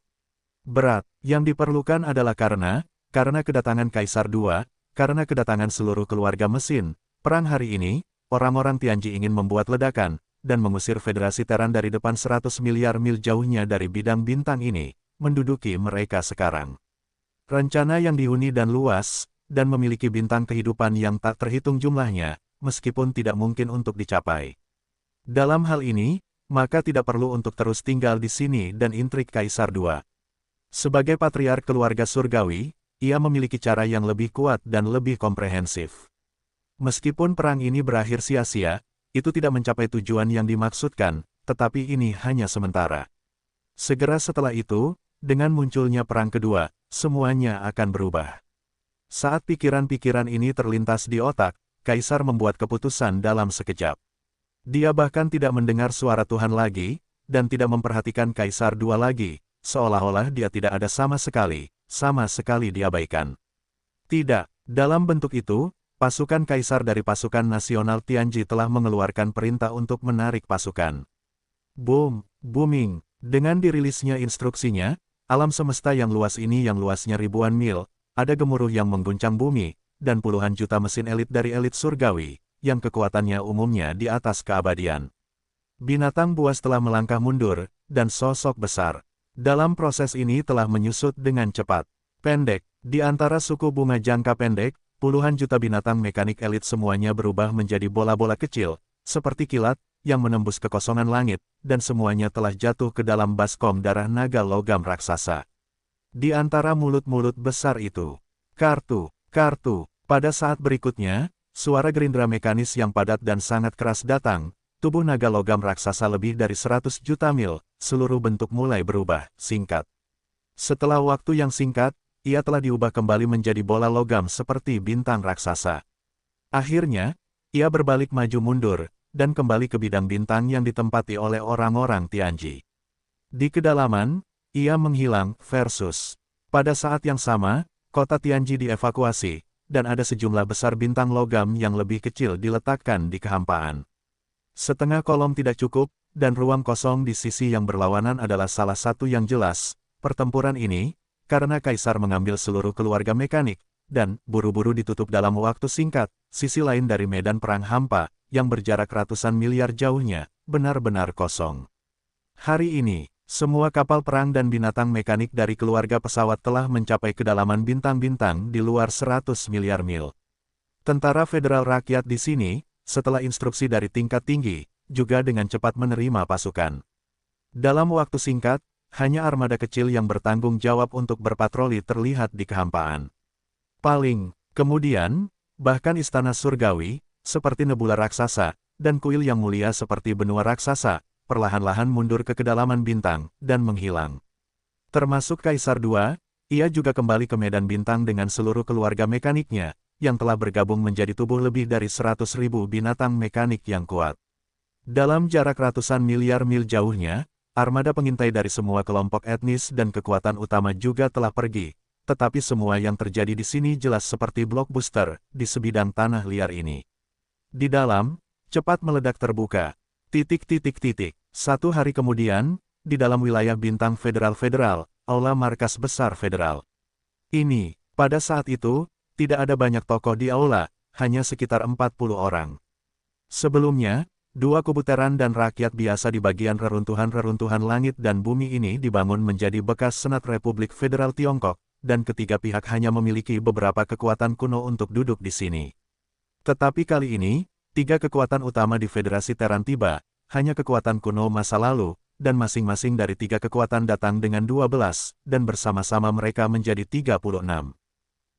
Berat, yang diperlukan adalah karena kedatangan Kaisar II, karena kedatangan seluruh keluarga mesin. Perang hari ini, orang-orang Tianji ingin membuat ledakan, dan mengusir Federasi Teran dari depan 100 miliar mil jauhnya dari bidang bintang ini, menduduki mereka sekarang. Rencana yang dihuni dan luas, dan memiliki bintang kehidupan yang tak terhitung jumlahnya, meskipun tidak mungkin untuk dicapai. Dalam hal ini, maka tidak perlu untuk terus tinggal di sini dan intrik Kaisar II. Sebagai patriark keluarga surgawi, ia memiliki cara yang lebih kuat dan lebih komprehensif. Meskipun perang ini berakhir sia-sia, itu tidak mencapai tujuan yang dimaksudkan, tetapi ini hanya sementara. Segera setelah itu, dengan munculnya perang kedua, semuanya akan berubah. Saat pikiran-pikiran ini terlintas di otak, Kaisar membuat keputusan dalam sekejap. Dia bahkan tidak mendengar suara Tuhan lagi, dan tidak memperhatikan Kaisar II lagi, seolah-olah dia tidak ada sama sekali diabaikan. Tidak, dalam bentuk itu, pasukan Kaisar dari pasukan nasional Tianji telah mengeluarkan perintah untuk menarik pasukan. Booming, dengan dirilisnya instruksinya, alam semesta yang luas ini yang luasnya ribuan mil, ada gemuruh yang mengguncang bumi, dan puluhan juta mesin elit dari elit surgawi, yang kekuatannya umumnya di atas keabadian. Binatang buas telah melangkah mundur, dan sosok besar, dalam proses ini telah menyusut dengan cepat. Pendek, di antara suku bunga jangka pendek, puluhan juta binatang mekanik elit semuanya berubah menjadi bola-bola kecil, seperti kilat, yang menembus kekosongan langit, dan semuanya telah jatuh ke dalam baskom darah naga logam raksasa. Di antara mulut-mulut besar itu, kartu. Pada saat berikutnya, suara gerindra mekanis yang padat dan sangat keras datang, tubuh naga logam raksasa lebih dari 100 juta mil, seluruh bentuk mulai berubah, singkat. Setelah waktu yang singkat, ia telah diubah kembali menjadi bola logam seperti bintang raksasa. Akhirnya, ia berbalik maju mundur, dan kembali ke bidang bintang yang ditempati oleh orang-orang Tianji. Di kedalaman, ia menghilang, versus. Pada saat yang sama, kota Tianji dievakuasi, dan ada sejumlah besar bintang logam yang lebih kecil diletakkan di kehampaan. Setengah kolom tidak cukup, dan ruang kosong di sisi yang berlawanan adalah salah satu yang jelas. Pertempuran ini, karena Kaisar mengambil seluruh keluarga mekanik, dan buru-buru ditutup dalam waktu singkat. Sisi lain dari medan perang hampa, yang berjarak ratusan miliar jauhnya, benar-benar kosong. Hari ini, semua kapal perang dan binatang mekanik dari keluarga pesawat telah mencapai kedalaman bintang-bintang di luar 100 miliar mil. Tentara Federal Rakyat di sini, setelah instruksi dari tingkat tinggi, juga dengan cepat menerima pasukan. Dalam waktu singkat, hanya armada kecil yang bertanggung jawab untuk berpatroli terlihat di kehampaan. Kemudian, bahkan istana surgawi, seperti nebula raksasa, dan kuil yang mulia seperti benua raksasa, perlahan-lahan mundur ke kedalaman bintang, dan menghilang. Termasuk Kaisar II, ia juga kembali ke medan bintang dengan seluruh keluarga mekaniknya, yang telah bergabung menjadi tubuh lebih dari 100.000 binatang mekanik yang kuat. Dalam jarak ratusan miliar mil jauhnya, armada pengintai dari semua kelompok etnis dan kekuatan utama juga telah pergi. Tetapi semua yang terjadi di sini jelas seperti blockbuster di sebidang tanah liar ini. Di dalam, cepat meledak terbuka. Satu hari kemudian, di dalam wilayah bintang federal, aula markas besar federal. Ini, pada saat itu, tidak ada banyak tokoh di aula, hanya sekitar 40 orang. Sebelumnya, dua kubu teran dan rakyat biasa di bagian reruntuhan langit dan bumi ini dibangun menjadi bekas Senat Republik Federal Tiongkok, dan ketiga pihak hanya memiliki beberapa kekuatan kuno untuk duduk di sini. Tetapi kali ini, tiga kekuatan utama di Federasi Teran tiba, hanya kekuatan kuno masa lalu, dan masing-masing dari tiga kekuatan datang dengan 12, dan bersama-sama mereka menjadi 36.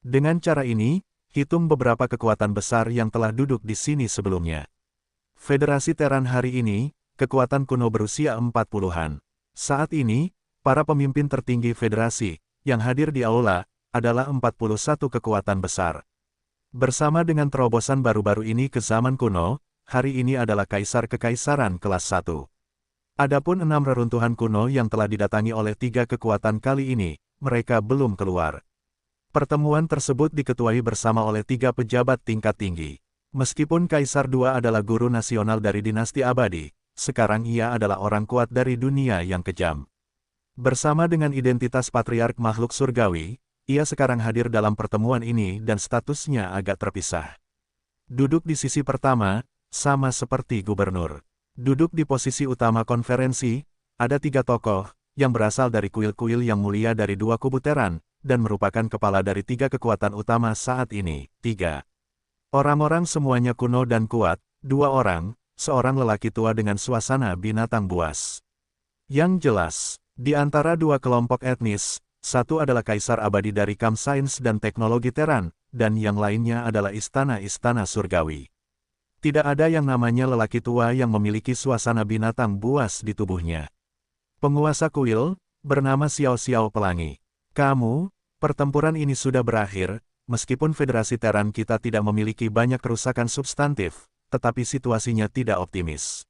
Dengan cara ini, hitung beberapa kekuatan besar yang telah duduk di sini sebelumnya. Federasi Teran hari ini, kekuatan kuno berusia 40-an. Saat ini, para pemimpin tertinggi federasi, yang hadir di aula, adalah 41 kekuatan besar. Bersama dengan terobosan baru-baru ini ke zaman kuno, hari ini adalah Kaisar-Kekaisaran kelas 1. Adapun 6 reruntuhan kuno yang telah didatangi oleh tiga kekuatan kali ini, mereka belum keluar. Pertemuan tersebut diketuai bersama oleh tiga pejabat tingkat tinggi. Meskipun Kaisar II adalah guru nasional dari dinasti abadi, sekarang ia adalah orang kuat dari dunia yang kejam. Bersama dengan identitas patriark makhluk surgawi, ia sekarang hadir dalam pertemuan ini dan statusnya agak terpisah. Duduk di sisi pertama, sama seperti gubernur. Duduk di posisi utama konferensi, ada tiga tokoh, yang berasal dari kuil-kuil yang mulia dari dua kubu teran, dan merupakan kepala dari tiga kekuatan utama saat ini. 3. Orang-orang semuanya kuno dan kuat, 2 orang, seorang lelaki tua dengan suasana binatang buas. Yang jelas, di antara dua kelompok etnis, satu adalah kaisar abadi dari Kamp Sains dan Teknologi Teran, dan yang lainnya adalah istana-istana surgawi. Tidak ada yang namanya lelaki tua yang memiliki suasana binatang buas di tubuhnya. Penguasa kuil, bernama Xiao Xiao Pelangi. Kamu, pertempuran ini sudah berakhir, meskipun Federasi Teran kita tidak memiliki banyak kerusakan substantif, tetapi situasinya tidak optimis.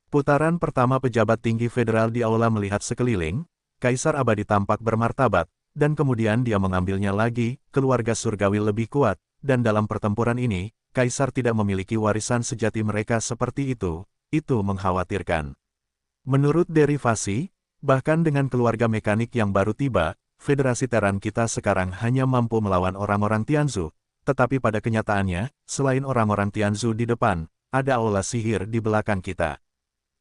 Putaran pertama pejabat tinggi federal di aula melihat sekeliling, Kaisar abadi tampak bermartabat, dan kemudian dia mengambilnya lagi, keluarga surgawi lebih kuat, dan dalam pertempuran ini, Kaisar tidak memiliki warisan sejati mereka seperti itu mengkhawatirkan. Menurut derivasi, bahkan dengan keluarga mekanik yang baru tiba, Federasi Teran kita sekarang hanya mampu melawan orang-orang Tianzu, tetapi pada kenyataannya, selain orang-orang Tianzu di depan, ada aula sihir di belakang kita.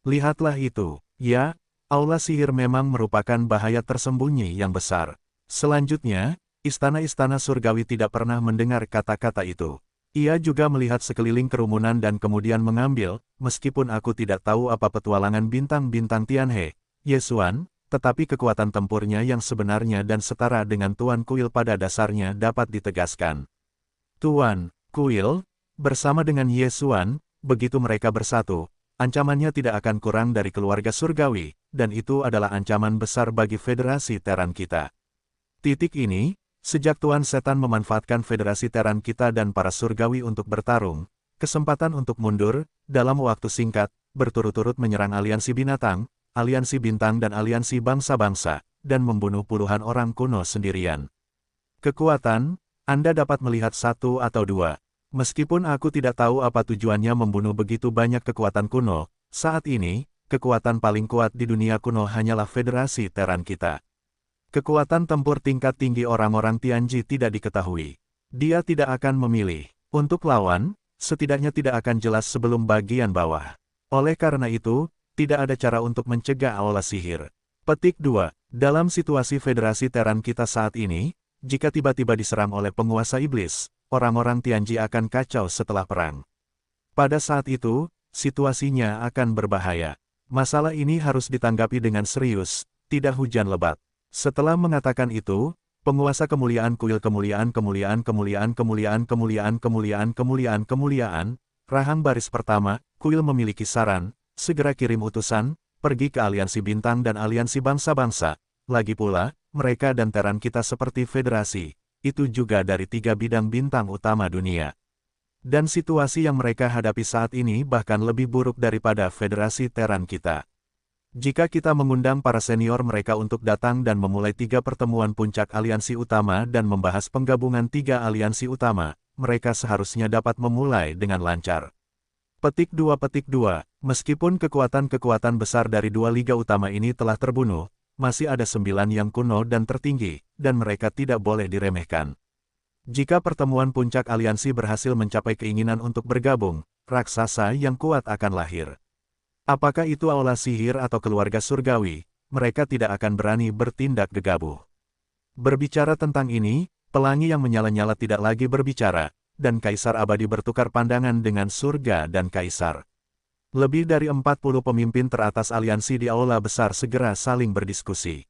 Lihatlah itu, ya, aula sihir memang merupakan bahaya tersembunyi yang besar. Selanjutnya, istana-istana surgawi tidak pernah mendengar kata-kata itu. Ia juga melihat sekeliling kerumunan dan kemudian mengambil, meskipun aku tidak tahu apa petualangan bintang-bintang Tianhe, Yesuan, tetapi kekuatan tempurnya yang sebenarnya dan setara dengan Tuan Kuil pada dasarnya dapat ditegaskan. Tuan Kuil, bersama dengan Yesuan, begitu mereka bersatu, ancamannya tidak akan kurang dari keluarga surgawi, dan itu adalah ancaman besar bagi Federasi Teran kita. Titik ini, sejak Tuan Setan memanfaatkan Federasi Teran kita dan para surgawi untuk bertarung, kesempatan untuk mundur, dalam waktu singkat, berturut-turut menyerang aliansi binatang, aliansi bintang dan aliansi bangsa-bangsa, dan membunuh puluhan orang kuno sendirian. Kekuatan, Anda dapat melihat satu atau dua. Meskipun aku tidak tahu apa tujuannya membunuh begitu banyak kekuatan kuno, saat ini, kekuatan paling kuat di dunia kuno hanyalah Federasi Teran kita. Kekuatan tempur tingkat tinggi orang-orang Tianji tidak diketahui. Dia tidak akan memilih. Untuk lawan, setidaknya tidak akan jelas sebelum bagian bawah. Oleh karena itu, tidak ada cara untuk mencegah aula sihir. Petik 2. Dalam situasi Federasi Teran kita saat ini, jika tiba-tiba diserang oleh penguasa iblis, orang-orang Tianji akan kacau setelah perang. Pada saat itu, situasinya akan berbahaya. Masalah ini harus ditanggapi dengan serius, tidak hujan lebat. Setelah mengatakan itu, penguasa kemuliaan kuil kemuliaan, rahang baris pertama, kuil memiliki saran, segera kirim utusan, pergi ke aliansi bintang dan aliansi bangsa-bangsa. Lagi pula, mereka dan Teran kita seperti federasi, itu juga dari 3 bidang bintang utama dunia. Dan situasi yang mereka hadapi saat ini bahkan lebih buruk daripada federasi Teran kita. Jika kita mengundang para senior mereka untuk datang dan memulai 3 pertemuan puncak aliansi utama dan membahas penggabungan 3 aliansi utama, mereka seharusnya dapat memulai dengan lancar. Petik 2. Meskipun kekuatan-kekuatan besar dari 2 liga utama ini telah terbunuh, masih ada 9 yang kuno dan tertinggi, dan mereka tidak boleh diremehkan. Jika pertemuan puncak aliansi berhasil mencapai keinginan untuk bergabung, raksasa yang kuat akan lahir. Apakah itu aula sihir atau keluarga surgawi, mereka tidak akan berani bertindak gegabah. Berbicara tentang ini, pelangi yang menyala-nyala tidak lagi berbicara, dan Kaisar Abadi bertukar pandangan dengan surga dan Kaisar. Lebih dari 40 pemimpin teratas aliansi di aula besar segera saling berdiskusi.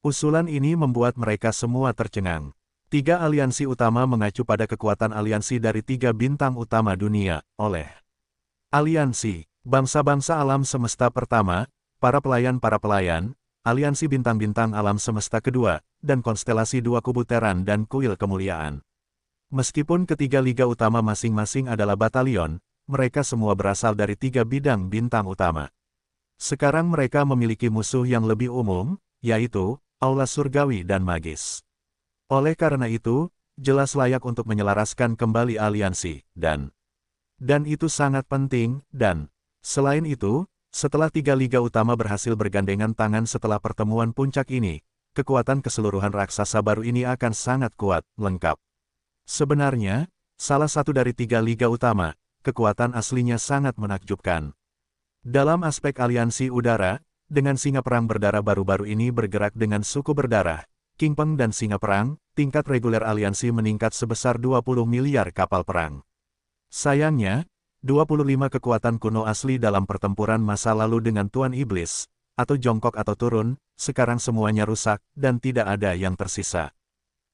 Usulan ini membuat mereka semua tercengang. 3 aliansi utama mengacu pada kekuatan aliansi dari 3 bintang utama dunia, oleh aliansi bangsa-bangsa alam semesta pertama, para pelayan, aliansi bintang-bintang alam semesta kedua, dan konstelasi 2 kubu Teran dan kuil kemuliaan. Meskipun ketiga liga utama masing-masing adalah batalion, mereka semua berasal dari 3 bidang bintang utama. Sekarang mereka memiliki musuh yang lebih umum, yaitu aula surgawi dan magis. Oleh karena itu, jelas layak untuk menyelaraskan kembali aliansi, dan itu sangat penting, dan selain itu, setelah 3 liga utama berhasil bergandengan tangan setelah pertemuan puncak ini, kekuatan keseluruhan raksasa baru ini akan sangat kuat, lengkap. Sebenarnya, salah satu dari 3 liga utama, kekuatan aslinya sangat menakjubkan. Dalam aspek aliansi udara, dengan singa perang berdarah baru-baru ini bergerak dengan suku berdarah, King Peng dan singa perang, tingkat reguler aliansi meningkat sebesar 20 miliar kapal perang. Sayangnya, 25 kekuatan kuno asli dalam pertempuran masa lalu dengan Tuan Iblis, atau jongkok atau turun, sekarang semuanya rusak, dan tidak ada yang tersisa.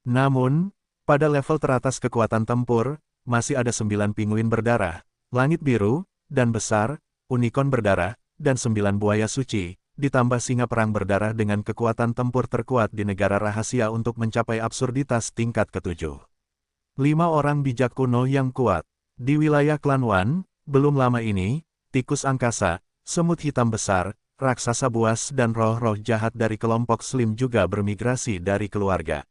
Namun, pada level teratas kekuatan tempur, masih ada 9 pinguin berdarah, langit biru, dan besar, unicorn berdarah, dan 9 buaya suci, ditambah singa perang berdarah dengan kekuatan tempur terkuat di negara rahasia untuk mencapai absurditas tingkat ke-7. 5 orang bijak kuno yang kuat. Di wilayah klan Wan, belum lama ini, tikus angkasa, semut hitam besar, raksasa buas dan roh-roh jahat dari kelompok Slim juga bermigrasi dari keluarga.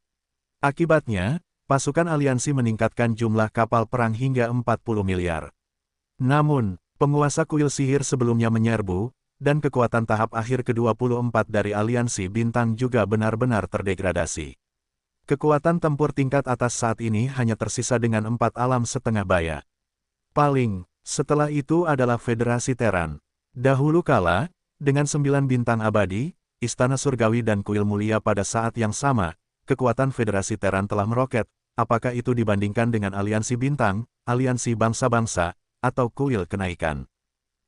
Akibatnya, pasukan aliansi meningkatkan jumlah kapal perang hingga 40 miliar. Namun, penguasa kuil sihir sebelumnya menyerbu, dan kekuatan tahap akhir ke-24 dari aliansi bintang juga benar-benar terdegradasi. Kekuatan tempur tingkat atas saat ini hanya tersisa dengan 4 alam setengah baya. Setelah itu adalah Federasi Teran. Dahulu kala, dengan 9 bintang abadi, Istana Surgawi dan Kuil Mulia pada saat yang sama, kekuatan Federasi Teran telah meroket, apakah itu dibandingkan dengan aliansi bintang, aliansi bangsa-bangsa, atau kuil kenaikan.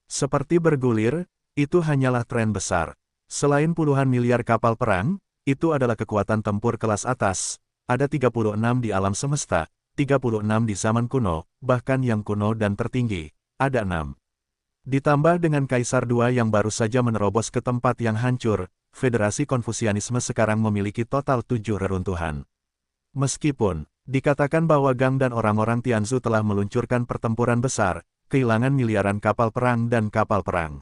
Seperti bergulir, itu hanyalah tren besar. Selain puluhan miliar kapal perang, itu adalah kekuatan tempur kelas atas, ada 36 di alam semesta, 36 di zaman kuno, bahkan yang kuno dan tertinggi, ada 6. Ditambah dengan Kaisar II yang baru saja menerobos ke tempat yang hancur, Federasi Konfusianisme sekarang memiliki total 7 reruntuhan. Meskipun dikatakan bahwa Gang dan orang-orang Tianzu telah meluncurkan pertempuran besar, kehilangan miliaran kapal perang dan kapal perang.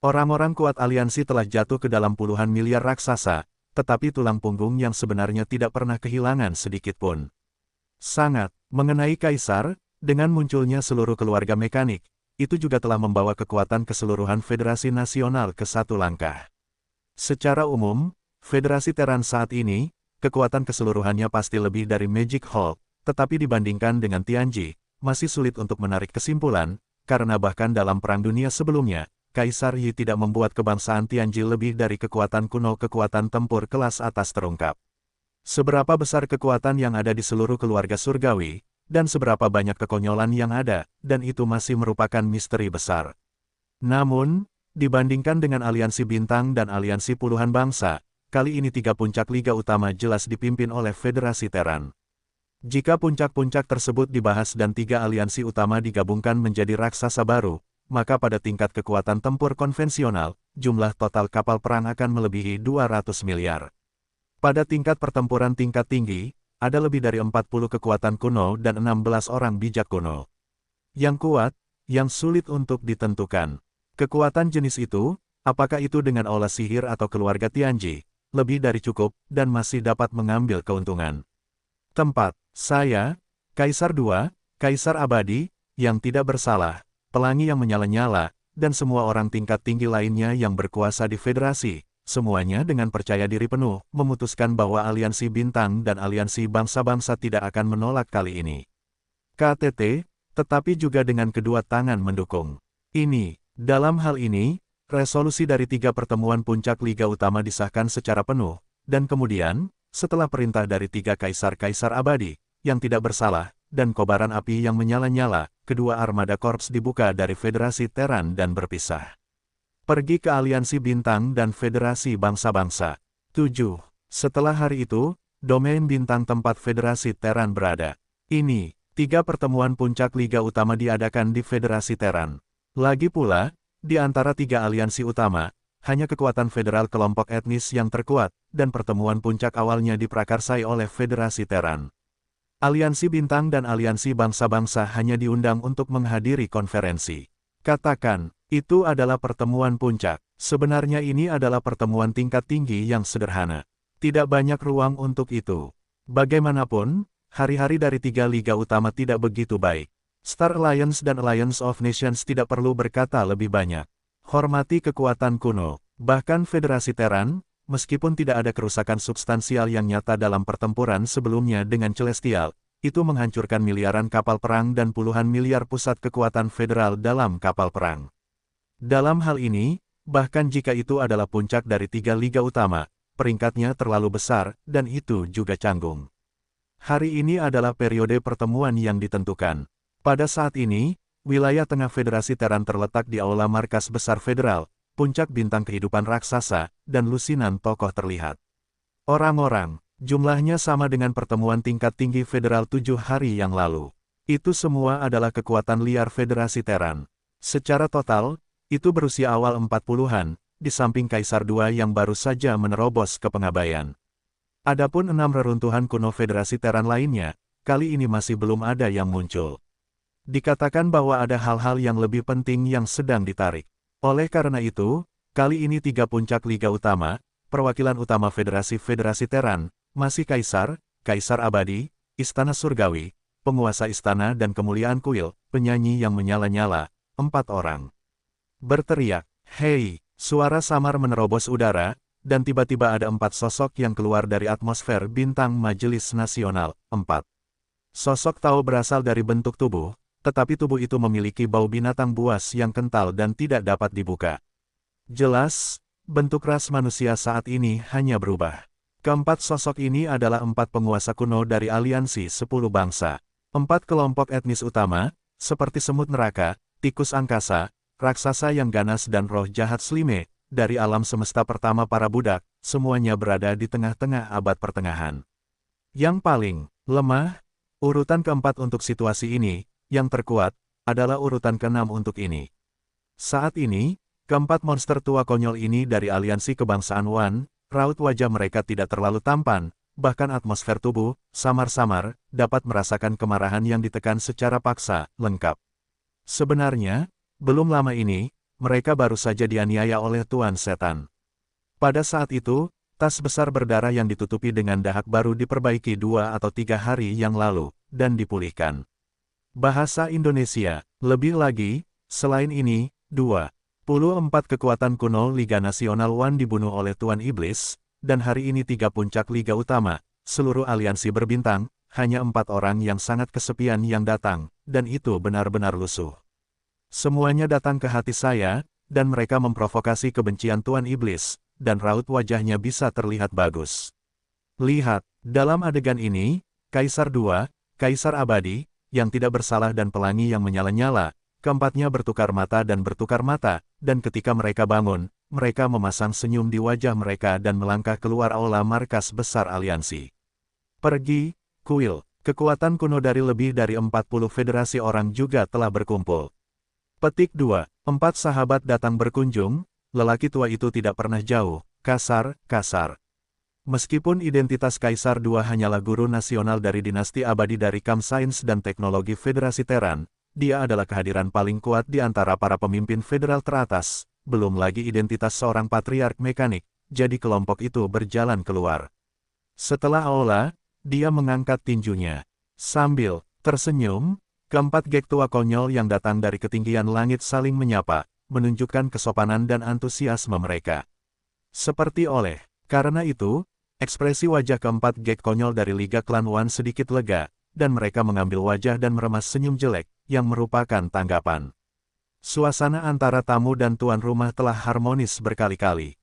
Orang-orang kuat aliansi telah jatuh ke dalam puluhan miliar raksasa, tetapi tulang punggung yang sebenarnya tidak pernah kehilangan sedikit pun. Mengenai Kaisar, dengan munculnya seluruh keluarga mekanik, itu juga telah membawa kekuatan keseluruhan Federasi Nasional ke satu langkah. Secara umum, Federasi Teran saat ini, kekuatan keseluruhannya pasti lebih dari Magic Hulk, tetapi dibandingkan dengan Tianji, masih sulit untuk menarik kesimpulan, karena bahkan dalam Perang Dunia sebelumnya, Kaisar Yi tidak membuat kebangsaan Tianji lebih dari kekuatan kuno kekuatan tempur kelas atas terungkap. Seberapa besar kekuatan yang ada di seluruh keluarga surgawi, dan seberapa banyak kekonyolan yang ada, dan itu masih merupakan misteri besar. Namun, dibandingkan dengan aliansi bintang dan aliansi puluhan bangsa, kali ini 3 puncak liga utama jelas dipimpin oleh Federasi Terran. Jika puncak-puncak tersebut dibahas dan 3 aliansi utama digabungkan menjadi raksasa baru, maka pada tingkat kekuatan tempur konvensional, jumlah total kapal perang akan melebihi 200 miliar. Pada tingkat pertempuran tingkat tinggi, ada lebih dari 40 kekuatan kuno dan 16 orang bijak kuno. Yang kuat, yang sulit untuk ditentukan. Kekuatan jenis itu, apakah itu dengan olah sihir atau keluarga Tianji, lebih dari cukup, dan masih dapat mengambil keuntungan. Tempat, saya, Kaisar II, Kaisar Abadi, yang tidak bersalah, pelangi yang menyala-nyala, dan semua orang tingkat tinggi lainnya yang berkuasa di federasi, semuanya dengan percaya diri penuh, memutuskan bahwa aliansi bintang dan aliansi bangsa-bangsa tidak akan menolak kali ini. KTT, tetapi juga dengan kedua tangan mendukung. Dalam hal ini, resolusi dari 3 pertemuan puncak liga utama disahkan secara penuh, dan kemudian, setelah perintah dari 3 kaisar-kaisar abadi, yang tidak bersalah, dan kobaran api yang menyala-nyala, kedua armada korps dibuka dari Federasi Terran dan berpisah. Pergi ke aliansi bintang dan Federasi bangsa-bangsa. 7. Setelah hari itu, domain bintang tempat Federasi Terran berada. 3 pertemuan puncak liga utama diadakan di Federasi Terran. Lagi pula, di antara 3 aliansi utama, hanya kekuatan federal kelompok etnis yang terkuat, dan pertemuan puncak awalnya diprakarsai oleh Federasi Terran. Aliansi bintang dan aliansi bangsa-bangsa hanya diundang untuk menghadiri konferensi. Katakan, itu adalah pertemuan puncak. Sebenarnya ini adalah pertemuan tingkat tinggi yang sederhana. Tidak banyak ruang untuk itu. Bagaimanapun, hari-hari dari 3 liga utama tidak begitu baik. Star Alliance dan Alliance of Nations tidak perlu berkata lebih banyak. Hormati kekuatan kuno. Bahkan Federasi Terran, meskipun tidak ada kerusakan substansial yang nyata dalam pertempuran sebelumnya dengan Celestial, itu menghancurkan miliaran kapal perang dan puluhan miliar pusat kekuatan federal dalam kapal perang. Dalam hal ini, bahkan jika itu adalah puncak dari 3 liga utama, peringkatnya terlalu besar, dan itu juga canggung. Hari ini adalah periode pertemuan yang ditentukan. Pada saat ini, wilayah tengah Federasi Terran terletak di Aula Markas Besar Federal, puncak bintang kehidupan raksasa, dan lusinan tokoh terlihat. Orang-orang, jumlahnya sama dengan pertemuan tingkat tinggi federal 7 hari yang lalu. Itu semua adalah kekuatan liar Federasi Terran. Secara total, itu berusia awal 40-an, di samping Kaisar II yang baru saja menerobos ke Pengabayan. Adapun 6 reruntuhan kuno Federasi Terran lainnya, kali ini masih belum ada yang muncul. Dikatakan bahwa ada hal-hal yang lebih penting yang sedang ditarik. Oleh karena itu, kali ini 3 puncak liga utama, perwakilan utama Federasi Terran, masih Kaisar, Kaisar Abadi, Istana Surgawi, penguasa istana dan kemuliaan kuil, penyanyi yang menyala-nyala, 4 orang. Berteriak, "Hei!" Suara samar menerobos udara, dan tiba-tiba ada 4 sosok yang keluar dari atmosfer bintang Majelis Nasional. 4 sosok tahu berasal dari bentuk tubuh, tetapi tubuh itu memiliki bau binatang buas yang kental dan tidak dapat dibuka. Jelas, bentuk ras manusia saat ini hanya berubah. Keempat sosok ini adalah 4 penguasa kuno dari aliansi 10 bangsa. 4 kelompok etnis utama, seperti semut neraka, tikus angkasa, raksasa yang ganas dan roh jahat Slime, dari alam semesta pertama para budak, semuanya berada di tengah-tengah abad pertengahan. Yang paling lemah, urutan keempat untuk situasi ini, yang terkuat, adalah urutan keenam untuk ini. Saat ini, keempat monster tua konyol ini dari aliansi kebangsaan Wan, raut wajah mereka tidak terlalu tampan, bahkan atmosfer tubuh, samar-samar, dapat merasakan kemarahan yang ditekan secara paksa, lengkap. Sebenarnya, belum lama ini, mereka baru saja dianiaya oleh Tuan Setan. Pada saat itu, tas besar berdarah yang ditutupi dengan dahak baru diperbaiki 2 atau 3 hari yang lalu, dan dipulihkan. Bahasa Indonesia, lebih lagi, selain ini, 24 kekuatan kuno Liga Nasional Wan dibunuh oleh Tuan Iblis, dan hari ini 3 puncak Liga Utama, seluruh aliansi berbintang, hanya 4 orang yang sangat kesepian yang datang, dan itu benar-benar lusuh. Semuanya datang ke hati saya, dan mereka memprovokasi kebencian Tuan Iblis, dan raut wajahnya bisa terlihat bagus. Lihat, dalam adegan ini, Kaisar II, Kaisar Abadi, yang tidak bersalah dan pelangi yang menyala-nyala, keempatnya bertukar mata, dan ketika mereka bangun, mereka memasang senyum di wajah mereka dan melangkah keluar aula markas besar aliansi. Pergi, kuil, kekuatan kuno dari lebih dari 40 federasi orang juga telah berkumpul. Petik 2. 4 sahabat datang berkunjung, lelaki tua itu tidak pernah jauh, kasar. Meskipun identitas Kaisar II hanyalah guru nasional dari dinasti abadi dari Kamp Sains dan Teknologi Federasi Terran, dia adalah kehadiran paling kuat di antara para pemimpin federal teratas, belum lagi identitas seorang patriark mekanik, jadi kelompok itu berjalan keluar. Setelah aula, dia mengangkat tinjunya. Sambil tersenyum, keempat gek tua konyol yang datang dari ketinggian langit saling menyapa, menunjukkan kesopanan dan antusiasme mereka. Karena itu, ekspresi wajah keempat gek konyol dari Liga Klan Wan sedikit lega, dan mereka mengambil wajah dan meremas senyum jelek, yang merupakan tanggapan. Suasana antara tamu dan tuan rumah telah harmonis berkali-kali.